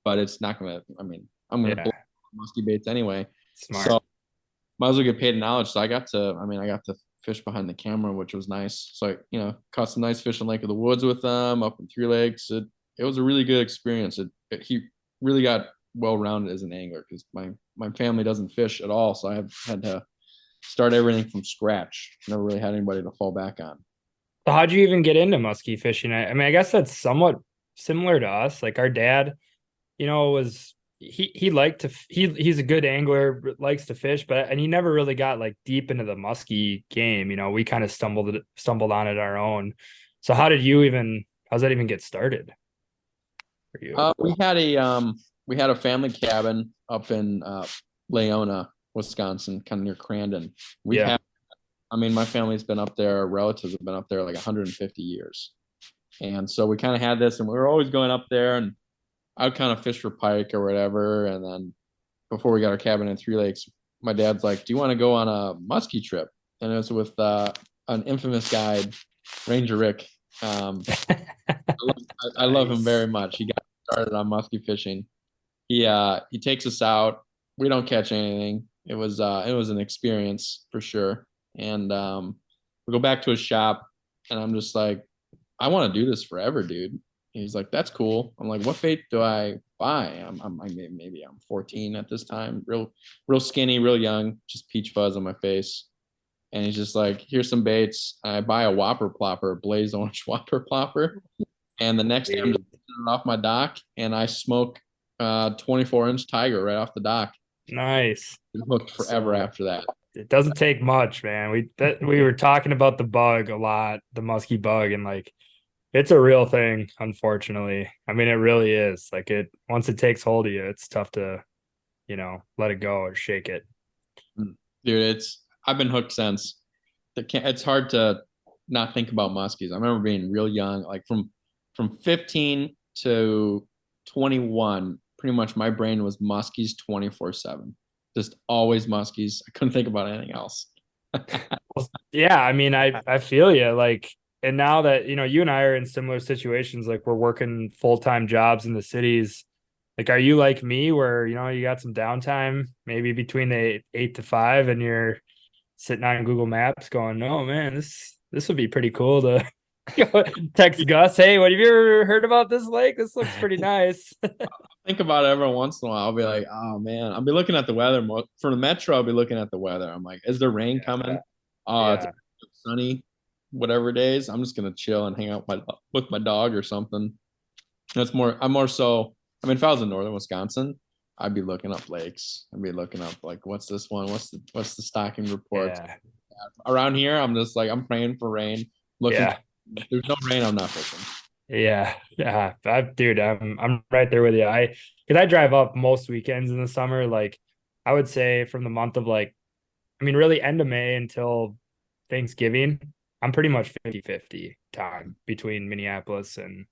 but it's not gonna. I mean, I'm gonna blow musky baits anyway. Smart. So might as well get paid in knowledge. So I got to fish behind the camera, which was nice. So caught some nice fish in Lake of the Woods with them up in Three Lakes. It was a really good experience. He really got well rounded as an angler because my family doesn't fish at all, so I had to start everything from scratch. Never really had anybody to fall back on. So how'd you even get into musky fishing? I mean, I guess that's somewhat similar to us. Like our dad, was he liked to he's a good angler, likes to fish, and he never really got like deep into the musky game. We kind of stumbled on it our own. So how's that even get started for you? We had a family cabin up in Leona, Wisconsin, kind of near Crandon. My family's been up there, our relatives have been up there like 150 years. And so we kind of had this, and we were always going up there, and I would kind of fish for pike or whatever. And then before we got our cabin in Three Lakes, my dad's like, do you want to go on a musky trip? And it was with an infamous guide, Ranger Rick. I love him very much. He got started on musky fishing. He takes us out. We don't catch anything. It was an experience for sure. And we go back to his shop, and I'm just like, I want to do this forever, dude. And he's like, that's cool. I'm like, what bait do I buy? Maybe I'm 14 at this time, real skinny, real young, just peach fuzz on my face. And he's just like, here's some baits. I buy a whopper plopper, blaze orange whopper plopper. And the next day I'm just putting it off my dock, and I smoke 24-inch tiger right off the dock. Nice. Hooked forever after that. It doesn't take much, man. We were talking about the bug a lot, the musky bug, and like it's a real thing, unfortunately. I mean, it really is. Like once it takes hold of you, it's tough to, let it go or shake it. Dude, I've been hooked since. It's hard to not think about muskies. I remember being real young, like from 15 to 21, pretty much my brain was muskies 24/7. Just always muskies. I couldn't think about anything else. Yeah, I mean, I feel you. Like, and now that you and I are in similar situations, like we're working full-time jobs in the cities. Like, are you like me, where you got some downtime, maybe between the 8 to 5, and you're sitting on Google Maps, going, "Oh man, this would be pretty cool to." Text Gus, hey, what have you ever heard about this lake? This looks pretty nice. Think about it every once in a while. I'll be like, oh man, I'll be looking at the weather. For the metro, I'll be looking at the weather. I'm like, is there rain coming? It's sunny, whatever days. I'm just gonna chill and hang out with my dog or something. I'm more so. I mean, if I was in northern Wisconsin, I'd be looking up lakes. I'd be looking up like, what's this one? What's the stocking report? Yeah. Around here, I'm just like, I'm praying for rain. Looking. Yeah. If there's no rain, I'm not fishing. Yeah. Dude, I'm right there with you. Because I drive up most weekends in the summer. Like, I would say from the month of really end of May until Thanksgiving, I'm pretty much 50-50 time between Minneapolis and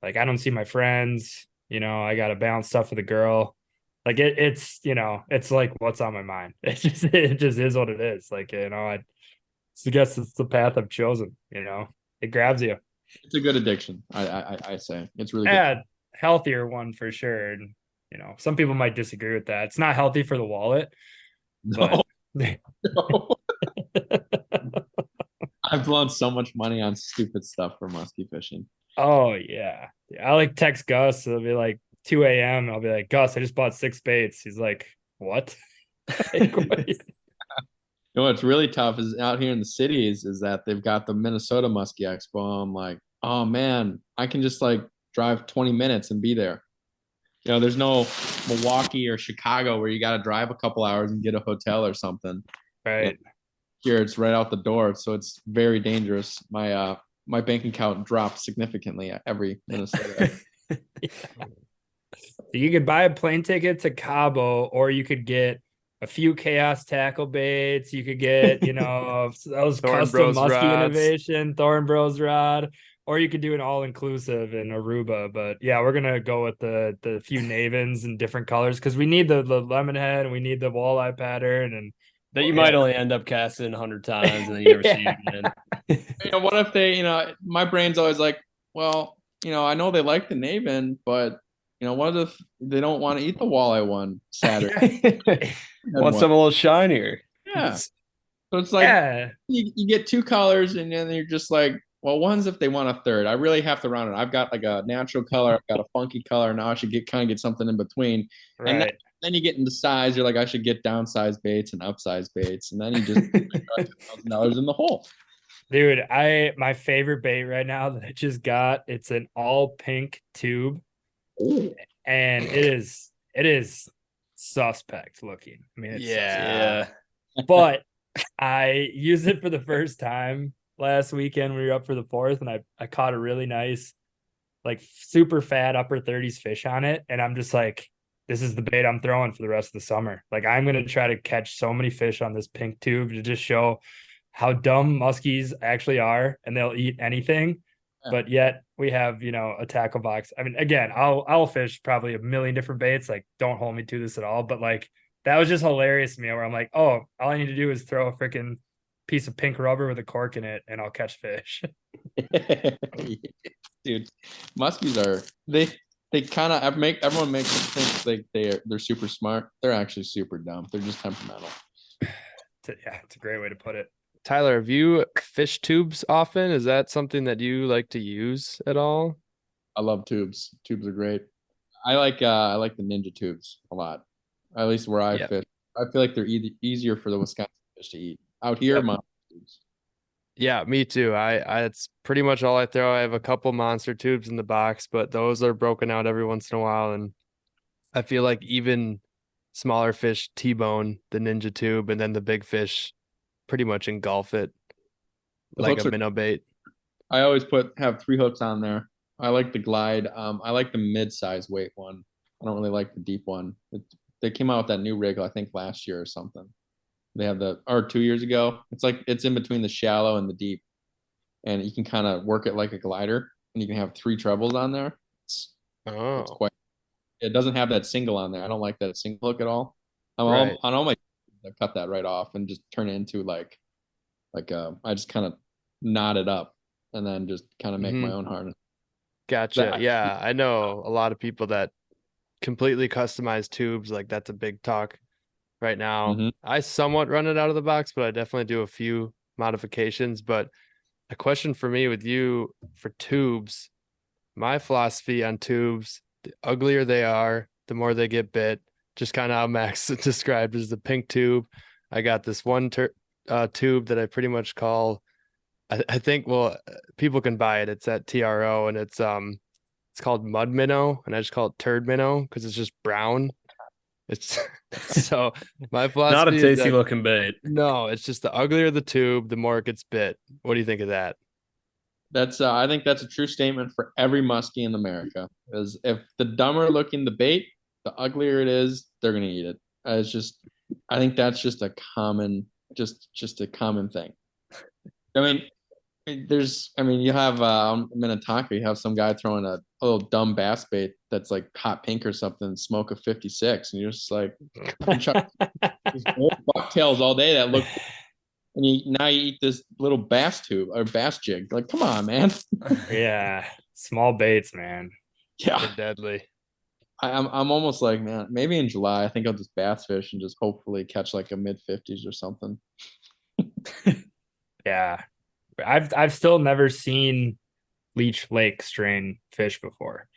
I don't see my friends. I got to balance stuff with a girl. Like it's like what's on my mind. It just is what it is. I guess it's the path I've chosen. It grabs you. It's a good addiction. I say it's really good. healthier one for sure. And, some people might disagree with that. It's not healthy for the wallet, No, but no. I've blown so much money on stupid stuff for musky fishing. oh yeah. I like text Gus. It'll be like 2 a.m. I'll be like, Gus, I just bought 6 baits. He's like, what? What? You know what's really tough is out here in the cities is that they've got the Minnesota Muskie Expo. I'm like, oh man, I can just like drive 20 minutes and be there. There's no Milwaukee or Chicago where you got to drive a couple hours and get a hotel or something. Right. Here it's right out the door, so it's very dangerous. My bank account drops significantly at every Minnesota. You could buy a plane ticket to Cabo, or you could get a few chaos tackle baits. You could get, those custom musky innovation, Thorn Bros rod, or you could do an all-inclusive in Aruba. But yeah, we're gonna go with the few Navens in different colors because we need the lemon head and we need the walleye pattern and that you might only end up casting 100 times and then you never see it again. What if they, my brain's always like, well, I know they like the Naven, but what if they don't want to eat the walleye one Saturday? Want some a little shinier. Yeah. So it's like you get 2 colors and then you're just like, well, one's if they want a third. I really have to round it. I've got like a natural color, I've got a funky color. Now I should get something in between. Right. And then you get into size. You're like, I should get downsized baits and upsized baits, and then you just $2,000 in the hole. Dude, my favorite bait right now that I just got, it's an all pink tube. Ooh. And it is suspect looking. I mean, it's yeah. But I used it for the first time last weekend. We were up for the 4th, and I caught a really nice, like super fat upper 30s fish on it. And I'm just like, this is the bait I'm throwing for the rest of the summer. Like, I'm going to try to catch so many fish on this pink tube to just show how dumb muskies actually are, and they'll eat anything. Yeah. But yet we have, a tackle box. I mean, again, I'll fish probably a million different baits. Like, don't hold me to this at all. But like, that was just hilarious to me where I'm like, oh, all I need to do is throw a freaking piece of pink rubber with a cork in it and I'll catch fish. Dude, muskies are, they kind of everyone makes them think they're super smart. They're actually super dumb. They're just temperamental. Yeah, it's a great way to put it. Tyler, have you fished tubes often? Is that something that you like to use at all? I love tubes. Tubes are great. I like the Ninja tubes a lot. At least where I fish. I feel like they're easier for the Wisconsin fish to eat. Out here, my tubes. Yeah, me too. I it's pretty much all I throw. I have a couple monster tubes in the box, but those are broken out every once in a while. And I feel like even smaller fish T-bone the Ninja tube, and then the big fish pretty much engulf it like a minnow bait. I always have 3 hooks on there. I like the glide. I like the mid-size weight one. I don't really like the deep one. They came out with that new rig, I think last year or something. They have or 2 years ago. It's in between the shallow and the deep, and you can kind of work it like a glider, and you can have 3 trebles on there. It's quite. It doesn't have that single on there. I don't like that single hook at all. On all my, I cut that right off and just turn it into like I just kind of knot it up and then just kind of make my own harness. Gotcha. Yeah, I know a lot of people that completely customize tubes. Like, that's a big talk right now. I somewhat run it out of the box, but I definitely do a few modifications. But a question for me with you for tubes, my philosophy on tubes, the uglier they are, the more they get bit. Just kind of how Max described as the pink tube. I got this one tube that I pretty much call, I think, well, people can buy it. It's at TRO, and it's called mud minnow, and I just call it turd minnow because it's just brown. It's so my philosophy. Not a tasty looking bait. No, it's just the uglier the tube, the more it gets bit. What do you think of that? That's I think that's a true statement for every muskie in America. Is if the dumber looking the bait, the uglier it is, they're gonna eat it. I think that's just a common, just a common thing. I mean, you have Minnetonka, you have some guy throwing a little dumb bass bait that's like hot pink or something, smoke a 56, and you're just like, these old bucktails all day that look, and now you eat this little bass tube or bass jig. Like, come on, man. Yeah, small baits, man. Yeah. They're deadly. I'm almost like, man, maybe in July I think I'll just bass fish and just hopefully catch like a mid-50s or something. Yeah. I've still never seen Leech Lake strain fish before.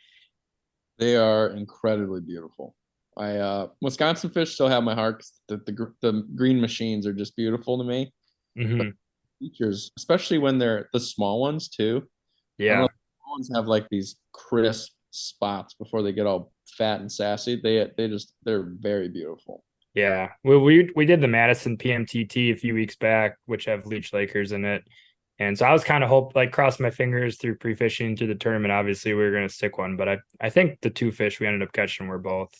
They are incredibly beautiful. Wisconsin fish still have my heart. The green machines are just beautiful to me. Mm-hmm. Features, especially when they're the small ones too. I don't know, Yeah. the small ones have like these crisp spots before they get all fat and sassy. They're very beautiful. Yeah. Well, we did the Madison PMTT a few weeks back, which have Leech Lakers in it. And so I was kind of crossed my fingers through pre-fishing through the tournament. Obviously, we were going to stick one, but I think the two fish we ended up catching were both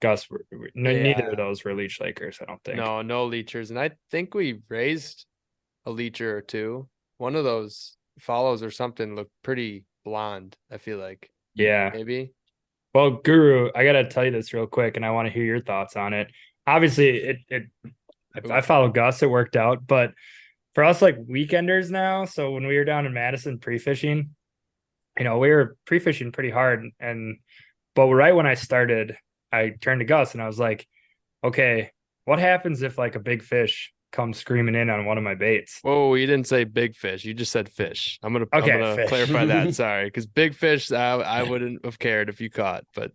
Gus. Neither of those were Leech Lakers, I don't think. No leechers. And I think we raised a leecher or two. One of those follows or something looked pretty blonde, I feel like. Yeah. Maybe. Well, Guru, I got to tell you this real quick, and I want to hear your thoughts on it. Obviously, I follow Gus, it worked out, but for us like weekenders now, so when we were down in Madison pre-fishing, we were pre-fishing pretty hard, but right when I started, I turned to Gus and I was like, okay, what happens if like a big fish comes screaming in on one of my baits? Whoa, you didn't say big fish. You just said fish. I'm gonna fish. clarify that. Sorry, because big fish, I wouldn't have cared if you caught. But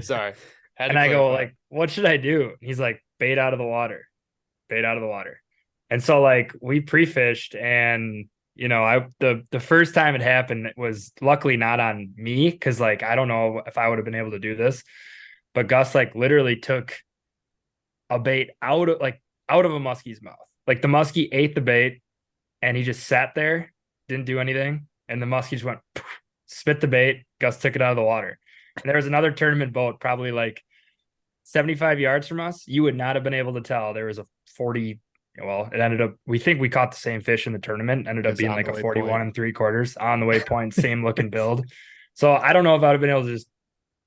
sorry. And I go like, what should I do? He's like, bait out of the water. And so like we pre-fished, and the first time it happened, it was luckily not on me because like I don't know if I would have been able to do this, but Gus like literally took a bait out of a muskie's mouth. Like the muskie ate the bait and he just sat there, didn't do anything, and the muskie just went poof, spit the bait. Gus took it out of the water. And there was another tournament boat probably like 75 yards from us. You would not have been able to tell. There was a 40. Well, it ended up, we think we caught the same fish in the tournament, ended up being like a 41 3/4 on the waypoint, same looking build. So I don't know if I'd have been able to just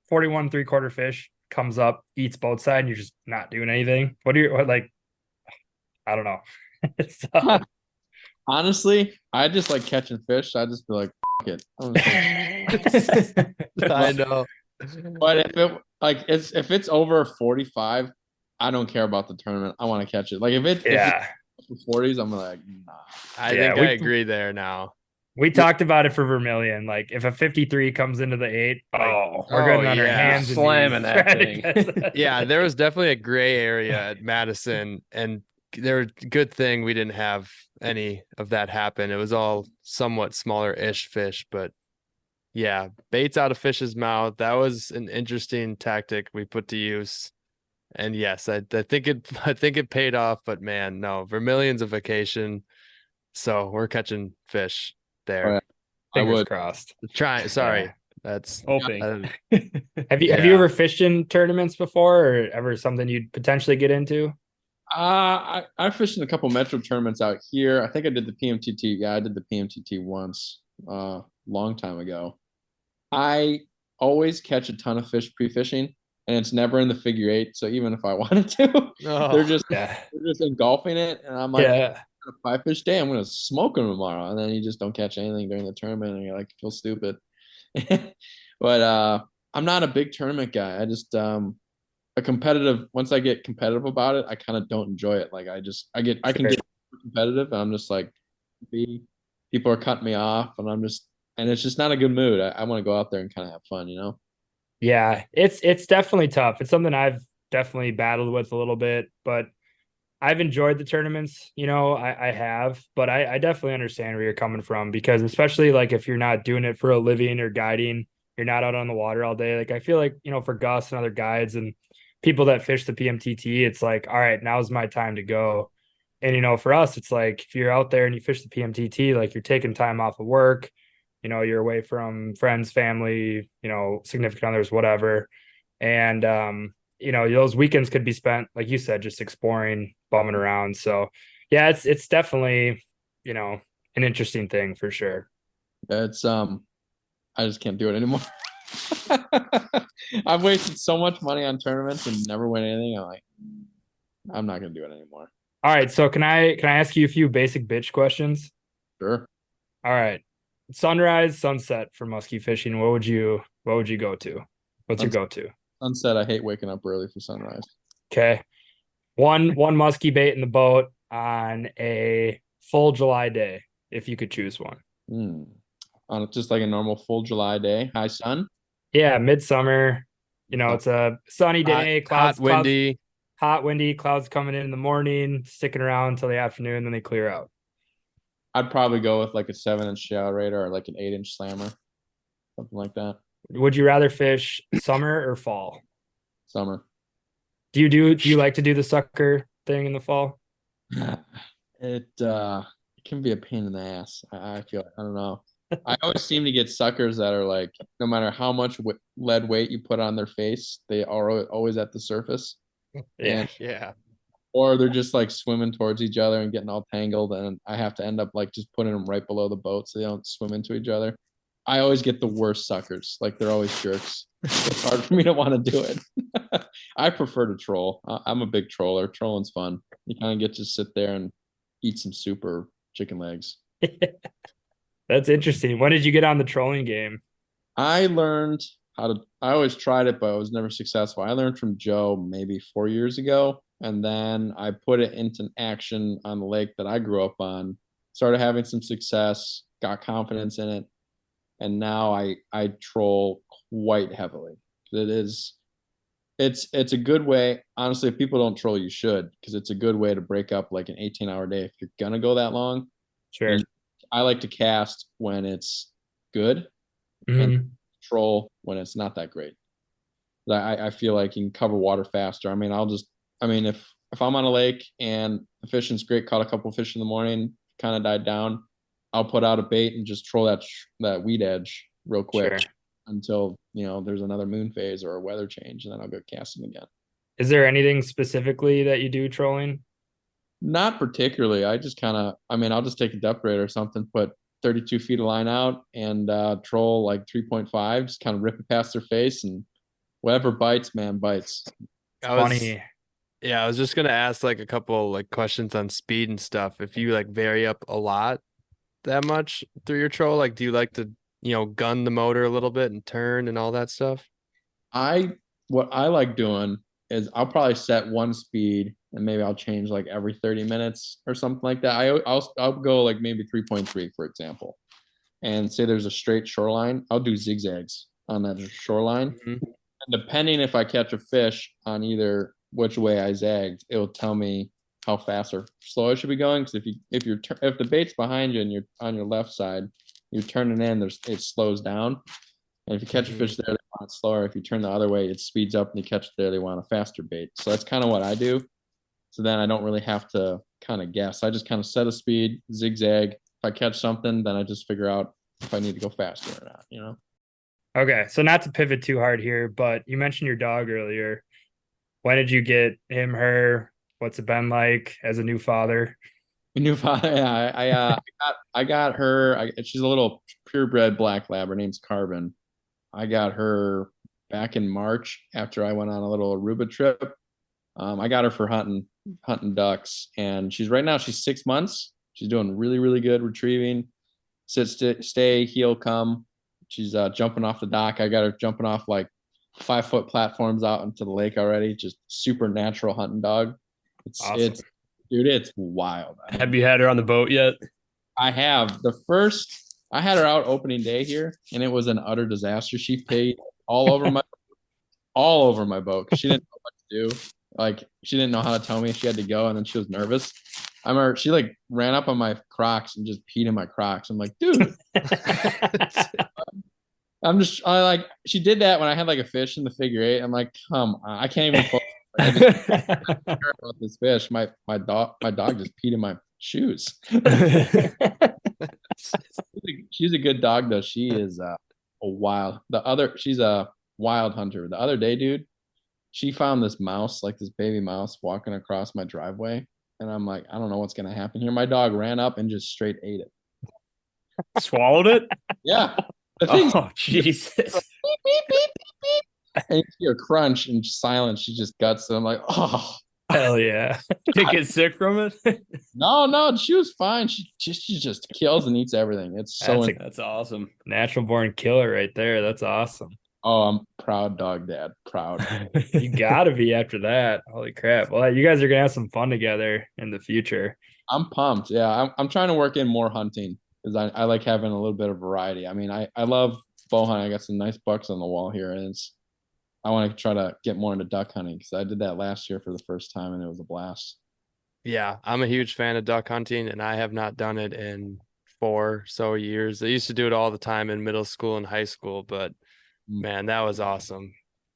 41 3/4 fish comes up, eats both sides, and you're just not doing anything. I don't know. It's Honestly, I just like catching fish. So I just be like, it. I know. But if it's over 45, I don't care about the tournament. I want to catch it. Like if it's 40s, I'm like, nah. I think I agree there now. We talked about it for Vermilion. Like if a 53 comes into the 8, we're getting on our hands and slamming that thing. Yeah, there was definitely a gray area at Madison, and there was good thing we didn't have any of that happen. It was all somewhat smaller-ish fish, but yeah, baits out of fish's mouth. That was an interesting tactic we put to use. And yes, I think it paid off, but man, no, Vermilion's a vacation. So we're catching fish there. Oh, yeah. Fingers crossed. Sorry. That's hoping. Have you ever fished in tournaments before, or ever something you'd potentially get into? I fished in a couple metro tournaments out here. I think I did the PMTT. Yeah, I did the PMTT once, long time ago. I always catch a ton of fish pre-fishing, and it's never in the figure 8. So even if I wanted to, they're just engulfing it, and I'm like, a 5-fish day, I'm gonna smoke them tomorrow, and then you just don't catch anything during the tournament, and you're like, feel stupid. But I'm not a big tournament guy. I just once I get competitive about it, I kind of don't enjoy it. Like I can get competitive, and I'm just like, people are cutting me off, and it's just not a good mood. I want to go out there and kind of have fun, Yeah, it's definitely tough. It's something I've definitely battled with a little bit, but I've enjoyed the tournaments, I have, but I definitely understand where you're coming from, because especially like if you're not doing it for a living or guiding, you're not out on the water all day. Like I feel like, for Gus and other guides and people that fish the PMTT, it's like, all right, now's my time to go. And, for us, it's like, if you're out there and you fish the PMTT, like you're taking time off of work, you're away from friends, family, significant others, whatever. And, those weekends could be spent, like you said, just exploring, bumming around. So yeah, it's definitely, an interesting thing for sure. It's, I just can't do it anymore. I've wasted so much money on tournaments and never win anything. I'm not going to do it anymore. All right. So can I ask you a few basic bitch questions? Sure. All right. sunrise, sunset for musky fishing. What would you go to? What's your go-to? Sunset. I hate waking up early for sunrise. Okay. One musky bait in the boat on a full July day, if you could choose one. On just like a normal full July day, high sun. Yeah, midsummer. It's a sunny day, hot, windy. hot, windy, clouds coming in the morning, sticking around until the afternoon, then they clear out. I'd probably go with like a 7-inch shallow radar or like an 8-inch slammer, something like that. Would you rather fish summer or fall? Summer. Do you like to do the sucker thing in the fall? It can be a pain in the ass. I feel, I don't know. I always seem to get suckers that are like, no matter how much lead weight you put on their face, they are always at the surface. Yeah. Or they're just like swimming towards each other and getting all tangled, and I have to end up like just putting them right below the boat so they don't swim into each other. I always get the worst suckers. Like, they're always jerks. It's hard for me to want to do it. I prefer to troll. I'm a big troller. Trolling's fun. You kind of get to sit there and eat some soup or chicken legs. That's interesting. When did you get on the trolling game? I learned I always tried it, but I was never successful. I learned from Joe maybe 4 years ago, and then I put it into action on the lake that I grew up on, started having some success, got confidence in it, and now I troll quite heavily. It's a good way. Honestly, if people don't troll, you should, because it's a good way to break up like an 18-hour day if you're gonna go that long. Sure. And I like to cast when it's good Mm-hmm. and troll when it's not that great. I feel like you can cover water faster. If I'm on a lake and the fishing's great, caught a couple fish in the morning, kind of died down, I'll put out a bait and just troll that weed edge real quick until there's another moon phase or a weather change, and then I'll go casting again. Is there anything specifically that you do trolling? Not particularly. I just I'll just take a depth rate or something, put 32 feet of line out and troll like 3.5, just kind of rip it past their face, and whatever bites, man, bites. Funny. Yeah, I was just gonna ask like a couple like questions on speed and stuff. If you like vary up a lot that much through your troll, like do you like to gun the motor a little bit and turn and all that stuff? What I like doing is I'll probably set one speed and maybe I'll change like every 30 minutes or something like that. I'll go like maybe 3.3, for example, and say there's a straight shoreline. I'll do zigzags on that shoreline. Mm-hmm. And depending if I catch a fish on either which way I zagged, it'll tell me how fast or slow I should be going. Because if the bait's behind you and you're on your left side, you're turning in, it slows down. And if you catch a fish there, they want it slower. If you turn the other way, it speeds up, and you catch it there, they want a faster bait. So that's kind of what I do. So then I don't really have to kind of guess. I just kind of set a speed, zigzag. If I catch something, then I just figure out if I need to go faster or not, Okay, so not to pivot too hard here, but you mentioned your dog earlier. When did you get him, her? What's it been like as a new father? A new father, yeah. I got her. She's a little purebred black lab. Her name's Carbon. I got her back in March after I went on a little Aruba trip. I got her for hunting ducks, and she's 6 months. She's doing really, really good retrieving. Sit, stay, heel, come. She's jumping off the dock. I got her jumping off like 5-foot platforms out into the lake already. Just super natural hunting dog. Awesome. It's wild. Have you had her on the boat yet? I have. I had her out opening day here, and it was an utter disaster. She paid all over my boat because she didn't know what to do. Like, she didn't know how to tell me she had to go, and then she was nervous. I remember she like ran up on my Crocs and just peed in my Crocs. I'm like, dude. She did that when I had like a fish in the figure eight. I'm like, come on, I can't even focus. I just care about this fish. My dog just peed in my shoes. She's a good dog though. She is she's a wild hunter. The other day, dude, she found this mouse, like this baby mouse, walking across my driveway, and I'm like, I don't know what's gonna happen here. My dog ran up and just straight ate it. Swallowed it? Yeah. Oh, Jesus. Beep, beep, beep, beep, beep. And you hear a crunch and silence. She just guts it. I'm like, oh, Hell yeah. Did get sick from it? No, she was fine. She just kills and eats everything. It's so. That's awesome. Natural born killer right there. That's awesome. Oh, I'm proud dog dad. Proud. You gotta be after that. Holy crap. Well, you guys are gonna have some fun together in the future. I'm pumped. Yeah, I'm trying to work in more hunting because I like having a little bit of variety. I mean, I love bow hunting. I got some nice bucks on the wall here, and I want to try to get more into duck hunting because I did that last year for the first time, and it was a blast. Yeah, I'm a huge fan of duck hunting, and I have not done it in 4 years. I used to do it all the time in middle school and high school, but man, that was awesome.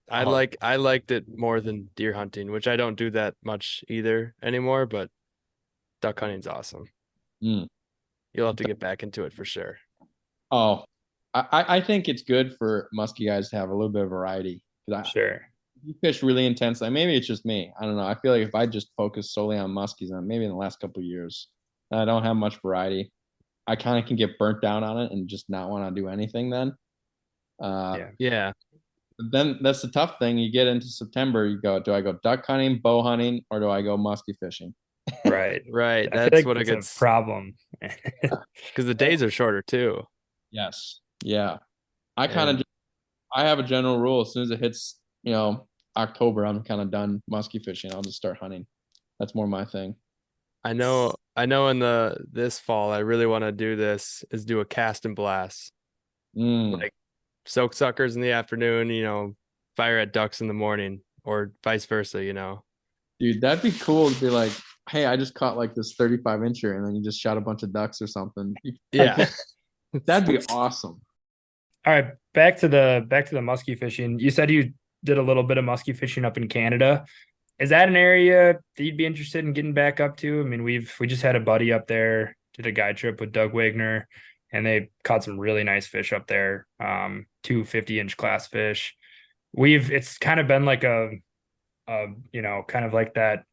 I Oh. liked it more than deer hunting, which I don't do that much either anymore, but duck hunting's awesome. Mm. You'll have to get back into it for sure. Oh, I think it's good for musky guys to have a little bit of variety. Sure. You fish really intensely. Maybe it's just me. I don't know. I feel like if I just focus solely on muskies, and maybe in the last couple of years, I don't have much variety. I kind of can get burnt down on it and just not want to do anything then. Yeah. Then that's the tough thing. You get into September, you go, do I go duck hunting, bow hunting, or do I go musky fishing? Right. Right. I feel That's like what it it's a gets, problem. because the days are shorter too. Yes. Yeah. I And have a general rule. As soon as it hits, October, I'm kind of done musky fishing. I'll just start hunting. That's more my thing. I know in this fall I really want to do a cast and blast. Mm. Like soak suckers in the afternoon, fire at ducks in the morning, or vice versa. Dude, that'd be cool to be like, hey, I just caught like this 35 incher and then you just shot a bunch of ducks or something. Yeah. That'd be awesome. All right, back to the musky fishing. You said you did a little bit of musky fishing up in Canada. Is that an area that you'd be interested in getting back up to? I mean, we just had a buddy up there, did a guide trip with Doug Wagner, and they caught some really nice fish up there. 250-inch class fish. It's kind of been like a kind of like that.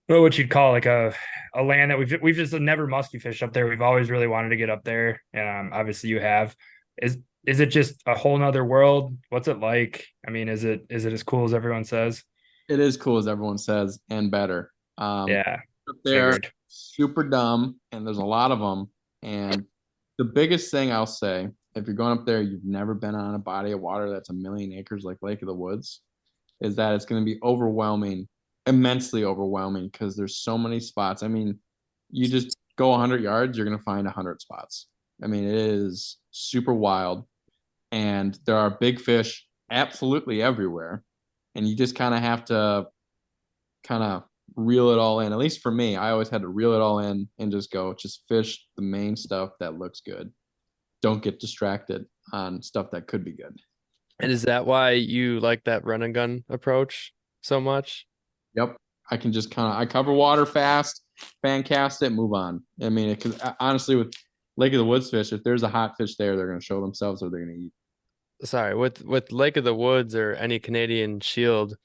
What you'd call like a land that we've just never musky fished up there. We've always really wanted to get up there, and obviously you have. Is it just a whole nother world? What's it like? I mean, is it as cool as everyone says? It is cool as everyone says, and better. Yeah, they're figured. super dumb, and there's a lot of them. And the biggest thing I'll say, if you're going up there, you've never been on a body of water that's a million acres like Lake of the Woods, is that it's going to be overwhelming, immensely overwhelming, because there's so many spots. I mean, you just go 100 yards, you're going to find 100 spots. I mean, it is super wild, and there are big fish absolutely everywhere, and you just kind of have to kind of reel it all in. At least for me, I always had to reel it all in and just fish the main stuff that looks good. Don't get distracted on stuff that could be good. And is that why you like that run and gun approach so much? Yep. I can just I cover water fast, fan cast it, move on. I mean, because honestly, with Lake of the Woods fish, if there's a hot fish there, they're going to show themselves or they're going to eat. Sorry, with Lake of the Woods or any Canadian Shield,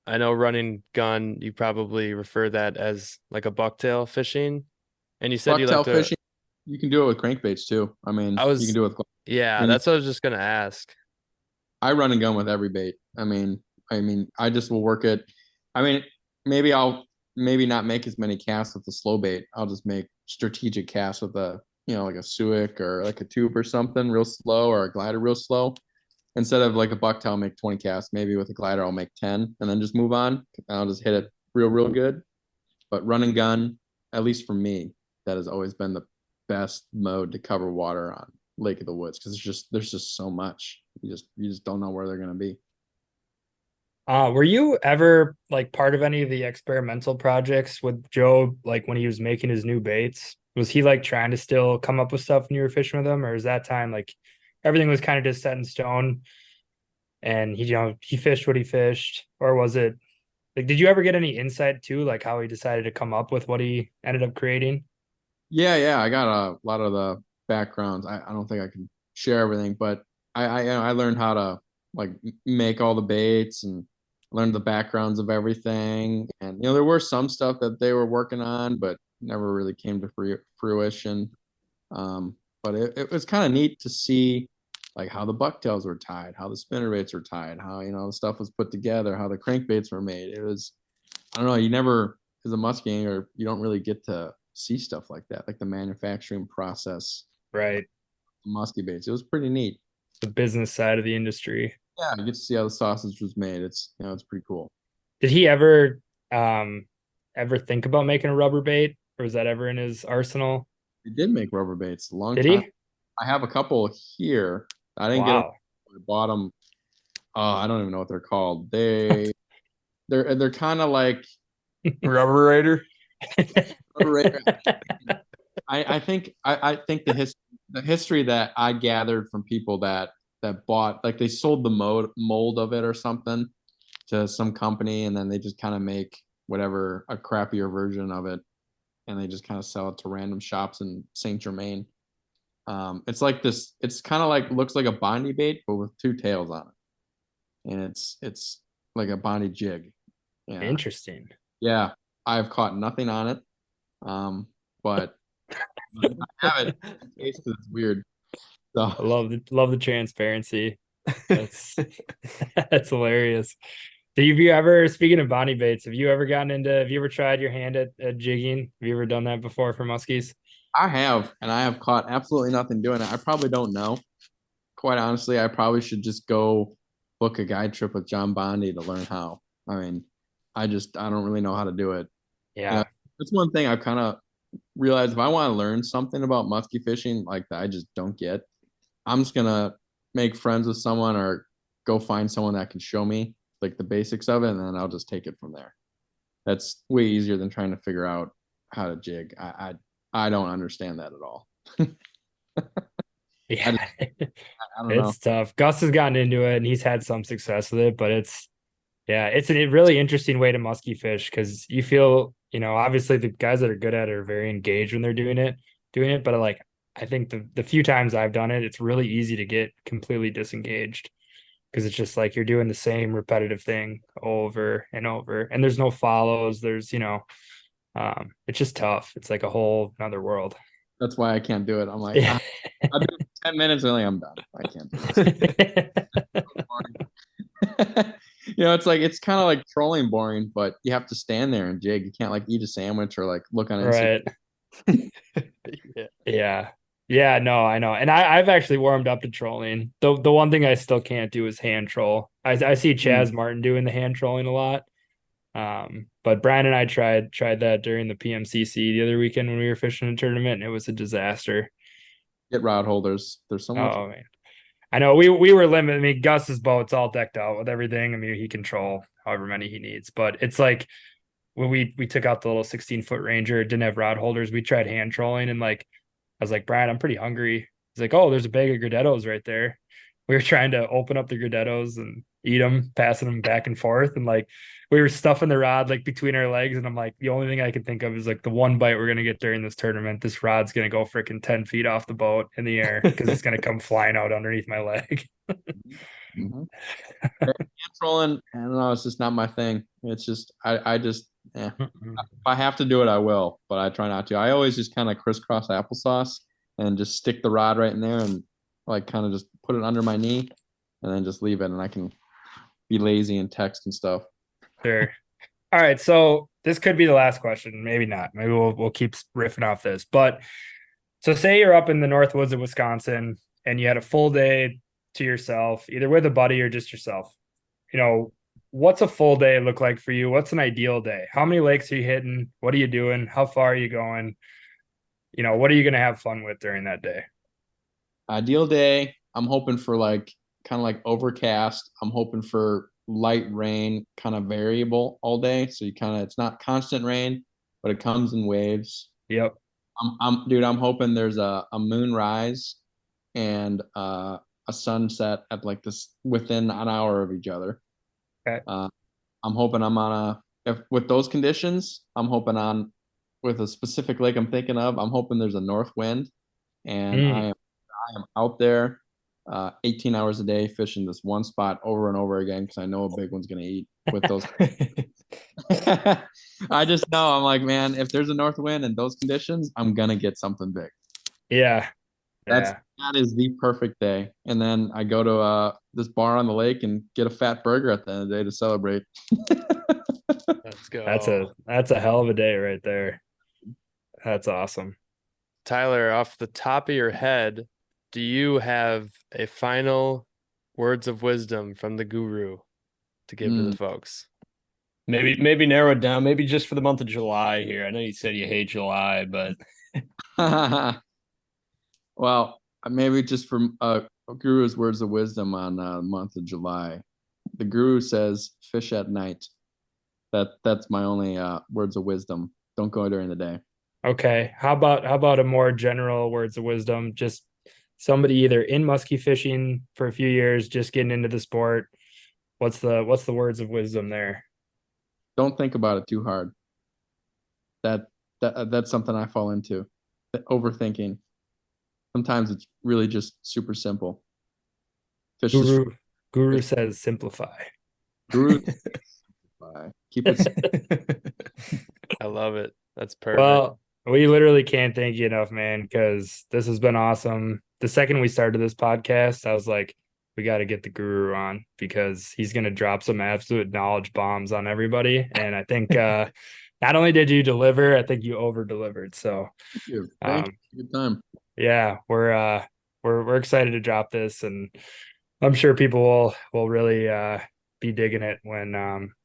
I know running gun, you probably refer that as like a bucktail fishing. And you said you like Bucktail fishing, you can do it with crankbaits too. I mean, you can do it with. Yeah, that's what I was just gonna ask. I run and gun with every bait. I mean, I just will work it. I mean, maybe I'll not make as many casts with the slow bait. I'll just make strategic casts with like a suic or like a tube or something real slow, or a glider real slow. Instead of like a bucktail, I'll make 20 casts. Maybe with a glider, I'll make 10 and then just move on. I'll just hit it real good. But run and gun, at least for me, that has always been the best mode to cover water on Lake of the Woods, because there's just so much. You just don't know where they're gonna be. Were you ever like part of any of the experimental projects with Joe, like when he was making his new baits? Was he like trying to still come up with stuff when you were fishing with him, or is that time like everything was kind of just set in stone and he fished what he fished? Or was it like, did you ever get any insight to like how he decided to come up with what he ended up creating? Yeah, I got a lot of the backgrounds. I don't think I can share everything, but I learned how to like make all the baits and learned the backgrounds of everything. And there were some stuff that they were working on, but never really came to fruition. But it was kind of neat to see like how the bucktails were tied, how the spinnerbaits were tied, how the stuff was put together, how the crankbaits were made. I don't know. You never, as a musky angler, you don't really get to see stuff like that, like the manufacturing process, Right. the musky baits. It was pretty neat. The business side of the industry. Yeah, you get to see how the sausage was made. It's it's pretty cool. Did he ever think about making a rubber bait, or was that ever in his arsenal? They did make rubber baits a long Did time. he? I have a couple here. I didn't get them. Wow. I bought them. I don't even know what they're called. They're kind of like Rubberator. I think the history that I gathered from people that bought, like, they sold the mold of it or something to some company, and then they just kind of make whatever, a crappier version of it, and they just kind of sell it to random shops in Saint Germain. It's like this. It's kind of like, looks like a Bondi bait, but with two tails on it, and it's like a Bondi jig. Yeah. Interesting. Yeah, I've caught nothing on it, but I have it in case 'cause it's weird. So I love the transparency. That's that's hilarious. Have you ever, speaking of Bonnie baits, have you ever tried your hand at jigging? Have you ever done that before for muskies? I have, and I have caught absolutely nothing doing it. I probably don't know. Quite honestly, I probably should just go book a guide trip with John Bondi to learn how. I mean, I don't really know how to do it. Yeah. That's one thing I've kind of realized. If I want to learn something about musky fishing like that I just don't get, I'm just gonna make friends with someone or go find someone that can show me like the basics of it, and then I'll just take it from there. That's way easier than trying to figure out how to jig. I don't understand that at all. Yeah. I don't know. It's tough. Gus has gotten into it and he's had some success with it, but it's a really interesting way to musky fish because you feel, obviously the guys that are good at it are very engaged when they're doing it. But like, I think the few times I've done it, it's really easy to get completely disengaged because it's just like you're doing the same repetitive thing over and over, and there's no follows. There's, it's just tough. It's like a whole another world. That's why I can't do it. I'm like, I'll do it 10 minutes, really, I'm done. I can't do it. It's kind of like trolling boring, but you have to stand there and jig. You can't like eat a sandwich or like look on Instagram. Right. Yeah. Yeah, no, I know. And I've actually warmed up to trolling. The one thing I still can't do is hand troll. I see Chaz Martin doing the hand trolling a lot. But Brian and I tried that during the PMCC the other weekend when we were fishing a tournament, and it was a disaster. Get rod holders. There's so much. Oh man. I know we were limited. I mean, Gus's boat's all decked out with everything. I mean, he can troll however many he needs, but it's like when we took out the little 16-foot Ranger, it didn't have rod holders. We tried hand trolling, and like I was like, Brian, I'm pretty hungry. He's like, oh, there's a bag of Gradettos right there. We were trying to open up the Gradettos and eat them, passing them back and forth, and like we were stuffing the rod like between our legs, and I'm like, the only thing I can think of is like the one bite we're gonna get during this tournament. This rod's gonna go freaking 10 feet off the boat in the air because it's gonna come flying out underneath my leg. Mm-hmm. Trolling, I don't know, it's just not my thing. It's just if I have to do it, I will, but I try not to. I always just kind of crisscross applesauce and just stick the rod right in there and like kind of just put it under my knee and then just leave it, and I can be lazy and text and stuff. Sure. All right. So this could be the last question. Maybe not. Maybe we'll keep riffing off this. But so say you're up in the North Woods of Wisconsin and you had a full day to yourself, either with a buddy or just yourself. What's a full day look like for you? What's an ideal day? How many lakes are you hitting? What are you doing? How far are you going? What are you going to have fun with during that day? Ideal day, I'm hoping for like kind of like overcast. I'm hoping for light rain, kind of variable all day. So it's not constant rain, but it comes in waves. Yep. I'm hoping there's a moon rise and a sunset at like this within an hour of each other. Okay. I'm hoping with those conditions, I'm hoping with a specific lake I'm thinking of, I'm hoping there's a north wind, and I am out there 18 hours a day fishing this one spot over and over again because I know a big one's going to eat with those. I just know, I'm like, man, if there's a north wind and those conditions, I'm going to get something big. Yeah. That is the perfect day. And then I go to this bar on the lake and get a fat burger at the end of the day to celebrate. Let's go. That's a hell of a day right there. That's awesome. Tyler, off the top of your head, do you have a final words of wisdom from the guru to give to the folks? Maybe narrow it down. Maybe just for the month of July here. I know you said you hate July, but Well, maybe just from Guru's words of wisdom on the month of July. The Guru says, "Fish at night." That's my only words of wisdom. Don't go during the day. Okay. How about a more general words of wisdom? Just somebody either in musky fishing for a few years, just getting into the sport. What's the words of wisdom there? Don't think about it too hard. That's something I fall into. Overthinking. Sometimes it's really just super simple. Guru says simplify. Guru simplify. Keep it. I love it. That's perfect. Well, we literally can't thank you enough, man, because this has been awesome. The second we started this podcast, I was like, we got to get the Guru on because he's going to drop some absolute knowledge bombs on everybody. And I think not only did you deliver, I think you over delivered. So Thank you. Good time. Yeah, we're excited to drop this, and I'm sure people will really be digging it when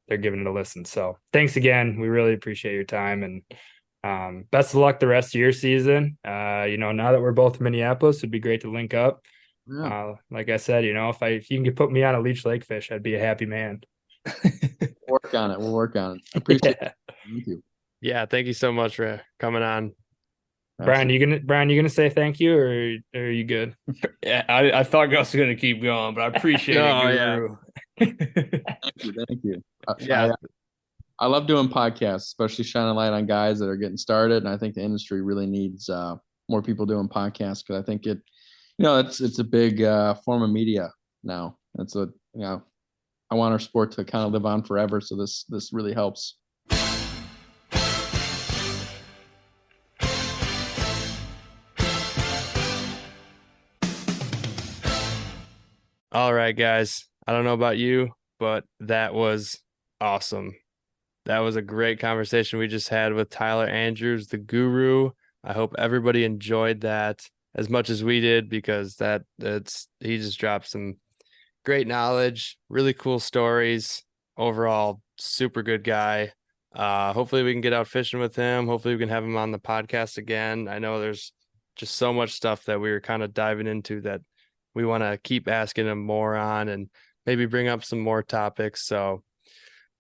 they're giving it a listen. So thanks again. We really appreciate your time, and best of luck the rest of your season. Now that we're both in Minneapolis, it'd be great to link up. Yeah. Like I said, if you can put me on a Leech Lake fish, I'd be a happy man. We'll work on it. I appreciate it. Thank you. Yeah, thank you so much for coming on. Brian, you gonna say thank you, or are you good? yeah, I thought Gus was gonna keep going, but I appreciate it, Guru. Thank you. I love doing podcasts, especially shining a light on guys that are getting started, and I think the industry really needs more people doing podcasts because I think it's a big form of media now. I want our sport to kind of live on forever, so this really helps. All right, guys. I don't know about you, but that was awesome. That was a great conversation we just had with Tyler Andrews, the Guru. I hope everybody enjoyed that as much as we did because he just dropped some great knowledge, really cool stories. Overall, super good guy. Hopefully we can get out fishing with him. Hopefully we can have him on the podcast again. I know there's just so much stuff that we were kind of diving into that we want to keep asking him more on and maybe bring up some more topics. So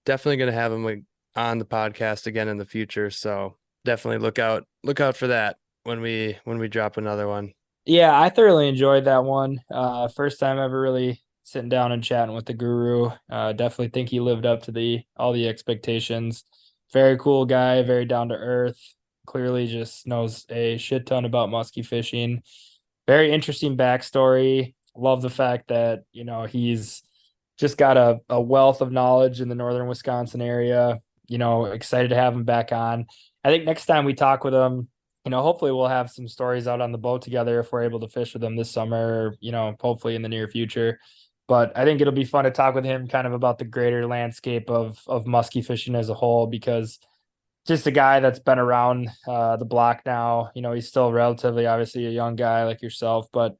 definitely going to have him on the podcast again in the future. So definitely look out for that when we drop another one. Yeah, I thoroughly enjoyed that one. First time ever really sitting down and chatting with the Guru. Definitely think he lived up to all the expectations. Very cool guy, very down to earth. Clearly just knows a shit ton about musky fishing. Very interesting backstory. Love the fact that, he's just got a wealth of knowledge in the northern Wisconsin area. Excited to have him back on. I think next time we talk with him, hopefully we'll have some stories out on the boat together if we're able to fish with him this summer, hopefully in the near future. But I think it'll be fun to talk with him kind of about the greater landscape of musky fishing as a whole, because just a guy that's been around the block now. He's still relatively obviously a young guy like yourself, but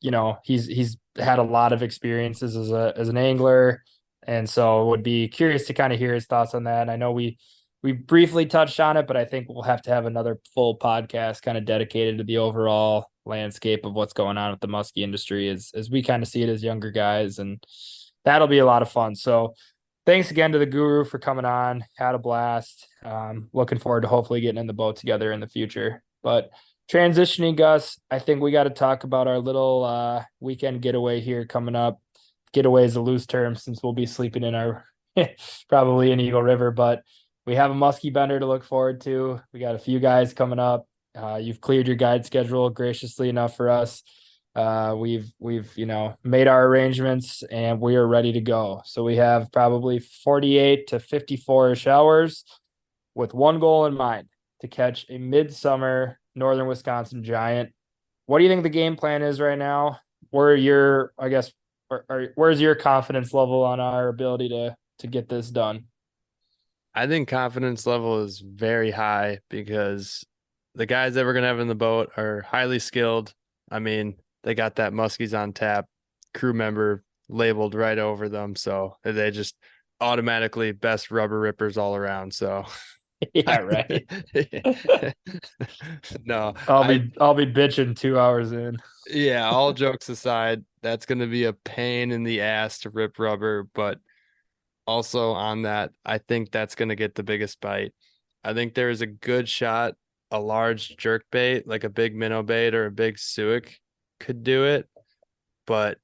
he's had a lot of experiences as an angler, and so would be curious to kind of hear his thoughts on that. And I know we briefly touched on it, but I think we'll have to have another full podcast kind of dedicated to the overall landscape of what's going on with the muskie industry as we kind of see it as younger guys, and that'll be a lot of fun. So thanks again to the Guru for coming on. Had a blast. Looking forward to hopefully getting in the boat together in the future. But transitioning, Gus, I think we got to talk about our little weekend getaway here coming up. Getaway is a loose term since we'll be sleeping in our probably in Eagle River, but we have a muskie bender to look forward to. We got a few guys coming up. You've cleared your guide schedule graciously enough for us. We've made our arrangements and we are ready to go. So we have probably 48 to 54-ish hours with one goal in mind: to catch a midsummer northern Wisconsin giant. What do you think the game plan is right now? Where's your confidence level on our ability to get this done? I think confidence level is very high because the guys that we're gonna have in the boat are highly skilled. I mean, they got that Muskies on tap crew member labeled right over them, so they just automatically best rubber rippers all around. So Yeah, right. no, I'll be bitching 2 hours in. yeah, all jokes aside, that's gonna be a pain in the ass to rip rubber, but also on that, I think that's gonna get the biggest bite. I think there's a good shot a large jerk bait, like a big minnow bait or a big suic could do it, but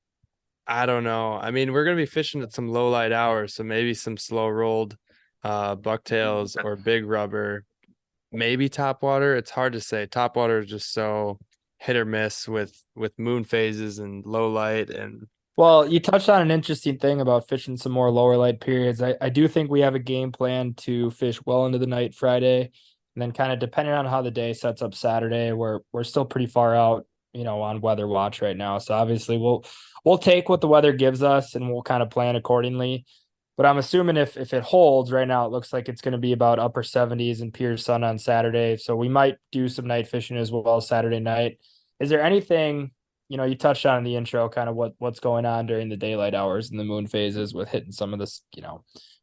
I don't know. I mean, we're gonna be fishing at some low light hours, so maybe some slow rolled bucktails or big rubber, maybe top water. It's hard to say. Top water is just so hit or miss with moon phases and low light and Well, you touched on an interesting thing about fishing some more lower light periods. I do think we have a game plan to fish well into the night Friday, and then kind of depending on how the day sets up Saturday, we're still pretty far out, on weather watch right now. So obviously we'll take what the weather gives us and we'll kind of plan accordingly. But I'm assuming if it holds right now, it looks like it's going to be about upper 70s and pure sun on Saturday. So we might do some night fishing as well Saturday night. Is there anything, you touched on in the intro, kind of what's going on during the daylight hours and the moon phases with hitting some of this,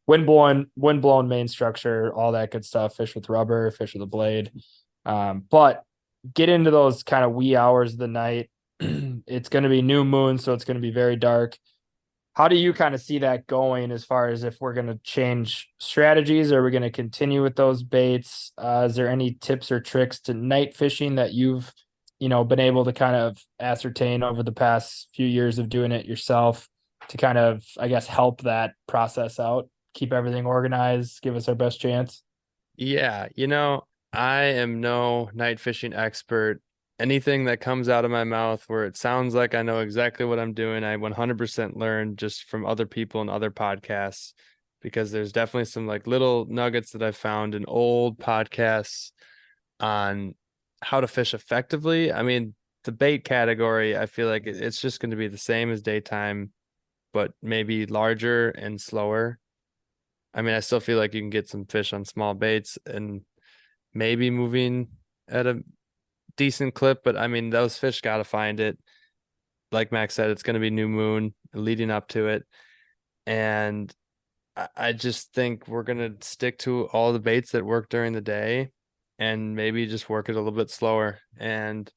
wind blown main structure, all that good stuff, fish with rubber, fish with a blade. But get into those kind of wee hours of the night. It's going to be new moon, so it's going to be very dark. How do you kind of see that going as far as if we're going to change strategies, or are we going to continue with those baits? Is there any tips or tricks to night fishing that you've, been able to kind of ascertain over the past few years of doing it yourself to kind of, I guess, help that process out, keep everything organized, give us our best chance? yeah, I am no night fishing expert. Anything that comes out of my mouth where it sounds like I know exactly what I'm doing, I 100% learn just from other people and other podcasts, because there's definitely some like little nuggets that I've found in old podcasts on how to fish effectively. I mean, the bait category, I feel like it's just going to be the same as daytime, but maybe larger and slower. I mean, I still feel like you can get some fish on small baits and maybe moving at a decent clip, but I mean, those fish got to find it. Like Max said, it's going to be new moon leading up to it. And I just think we're going to stick to all the baits that work during the day and maybe just work it a little bit slower. And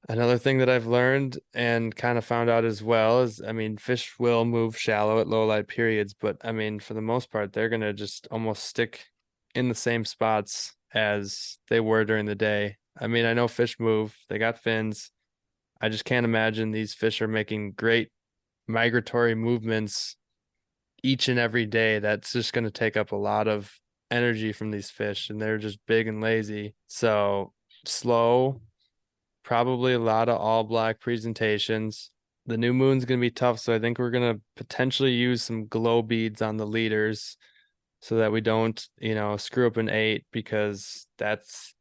another thing that I've learned and kind of found out as well is, I mean, fish will move shallow at low light periods, but I mean, for the most part, they're going to just almost stick in the same spots as they were during the day. I mean, I know fish move, they got fins. I just can't imagine these fish are making great migratory movements each and every day. That's just going to take up a lot of energy from these fish, and they're just big and lazy. So slow, probably a lot of all black presentations. The new moon's going to be tough, so I think we're going to potentially use some glow beads on the leaders so that we don't, screw up an 8, because that's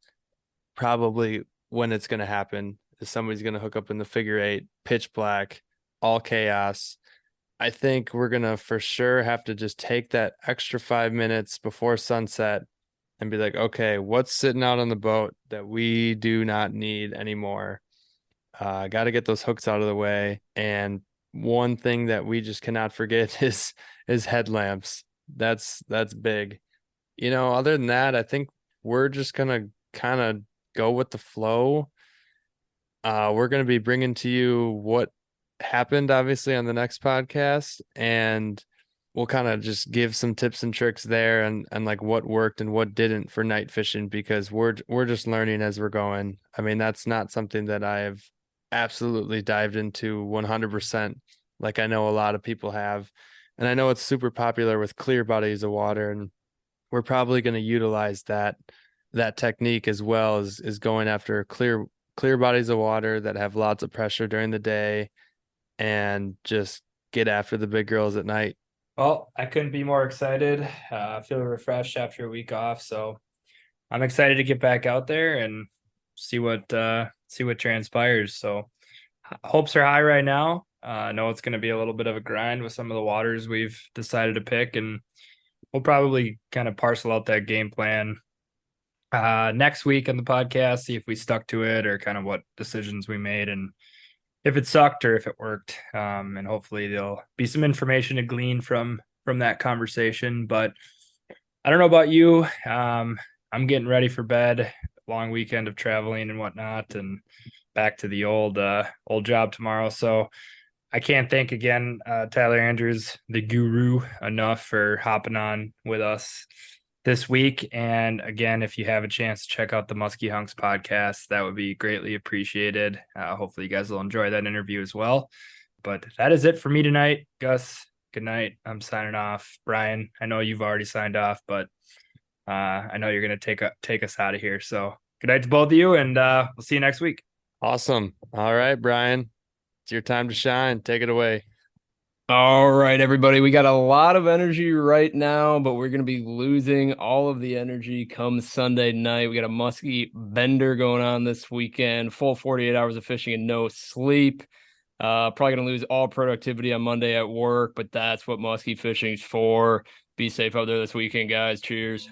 probably when it's going to happen. Is somebody's going to hook up in the figure 8, pitch black, all chaos. I think we're going to for sure have to just take that extra 5 minutes before sunset and be like, okay, what's sitting out on the boat that we do not need anymore? Got to get those hooks out of the way. And one thing that we just cannot forget is headlamps. That's big. Other than that, I think we're just gonna kind of go with the flow. We're gonna be bringing to you what happened, obviously, on the next podcast, and we'll kind of just give some tips and tricks there and like what worked and what didn't for night fishing, because we're just learning as we're going. I mean, that's not something that I have absolutely dived into 100%, like I know a lot of people have. And I know it's super popular with clear bodies of water, and we're probably going to utilize that technique as well as going after clear bodies of water that have lots of pressure during the day and just get after the big girls at night. Well, I couldn't be more excited. Feel refreshed after a week off, so I'm excited to get back out there and see what transpires. So hopes are high right now. I know it's going to be a little bit of a grind with some of the waters we've decided to pick, and we'll probably kind of parcel out that game plan next week on the podcast, see if we stuck to it or kind of what decisions we made and if it sucked or if it worked. And hopefully there'll be some information to glean from that conversation. But I don't know about you. I'm getting ready for bed, long weekend of traveling and whatnot, and back to the old job tomorrow. So I can't thank again Tyler Andrews, the guru, enough for hopping on with us this week. And again, if you have a chance to check out the Musky Hunks podcast, that would be greatly appreciated. Hopefully you guys will enjoy that interview as well. But that is it for me tonight. Gus, good night. I'm signing off. Brian, I know you've already signed off, but I know you're going to take us out of here. So good night to both of you, and we'll see you next week. Awesome. All right, Brian, it's your time to shine. Take it away. All right, everybody. We got a lot of energy right now, but we're going to be losing all of the energy come Sunday night. We got a musky bender going on this weekend, full 48 hours of fishing and no sleep. Probably going to lose all productivity on Monday at work, but that's what musky fishing's for. Be safe out there this weekend, guys. Cheers.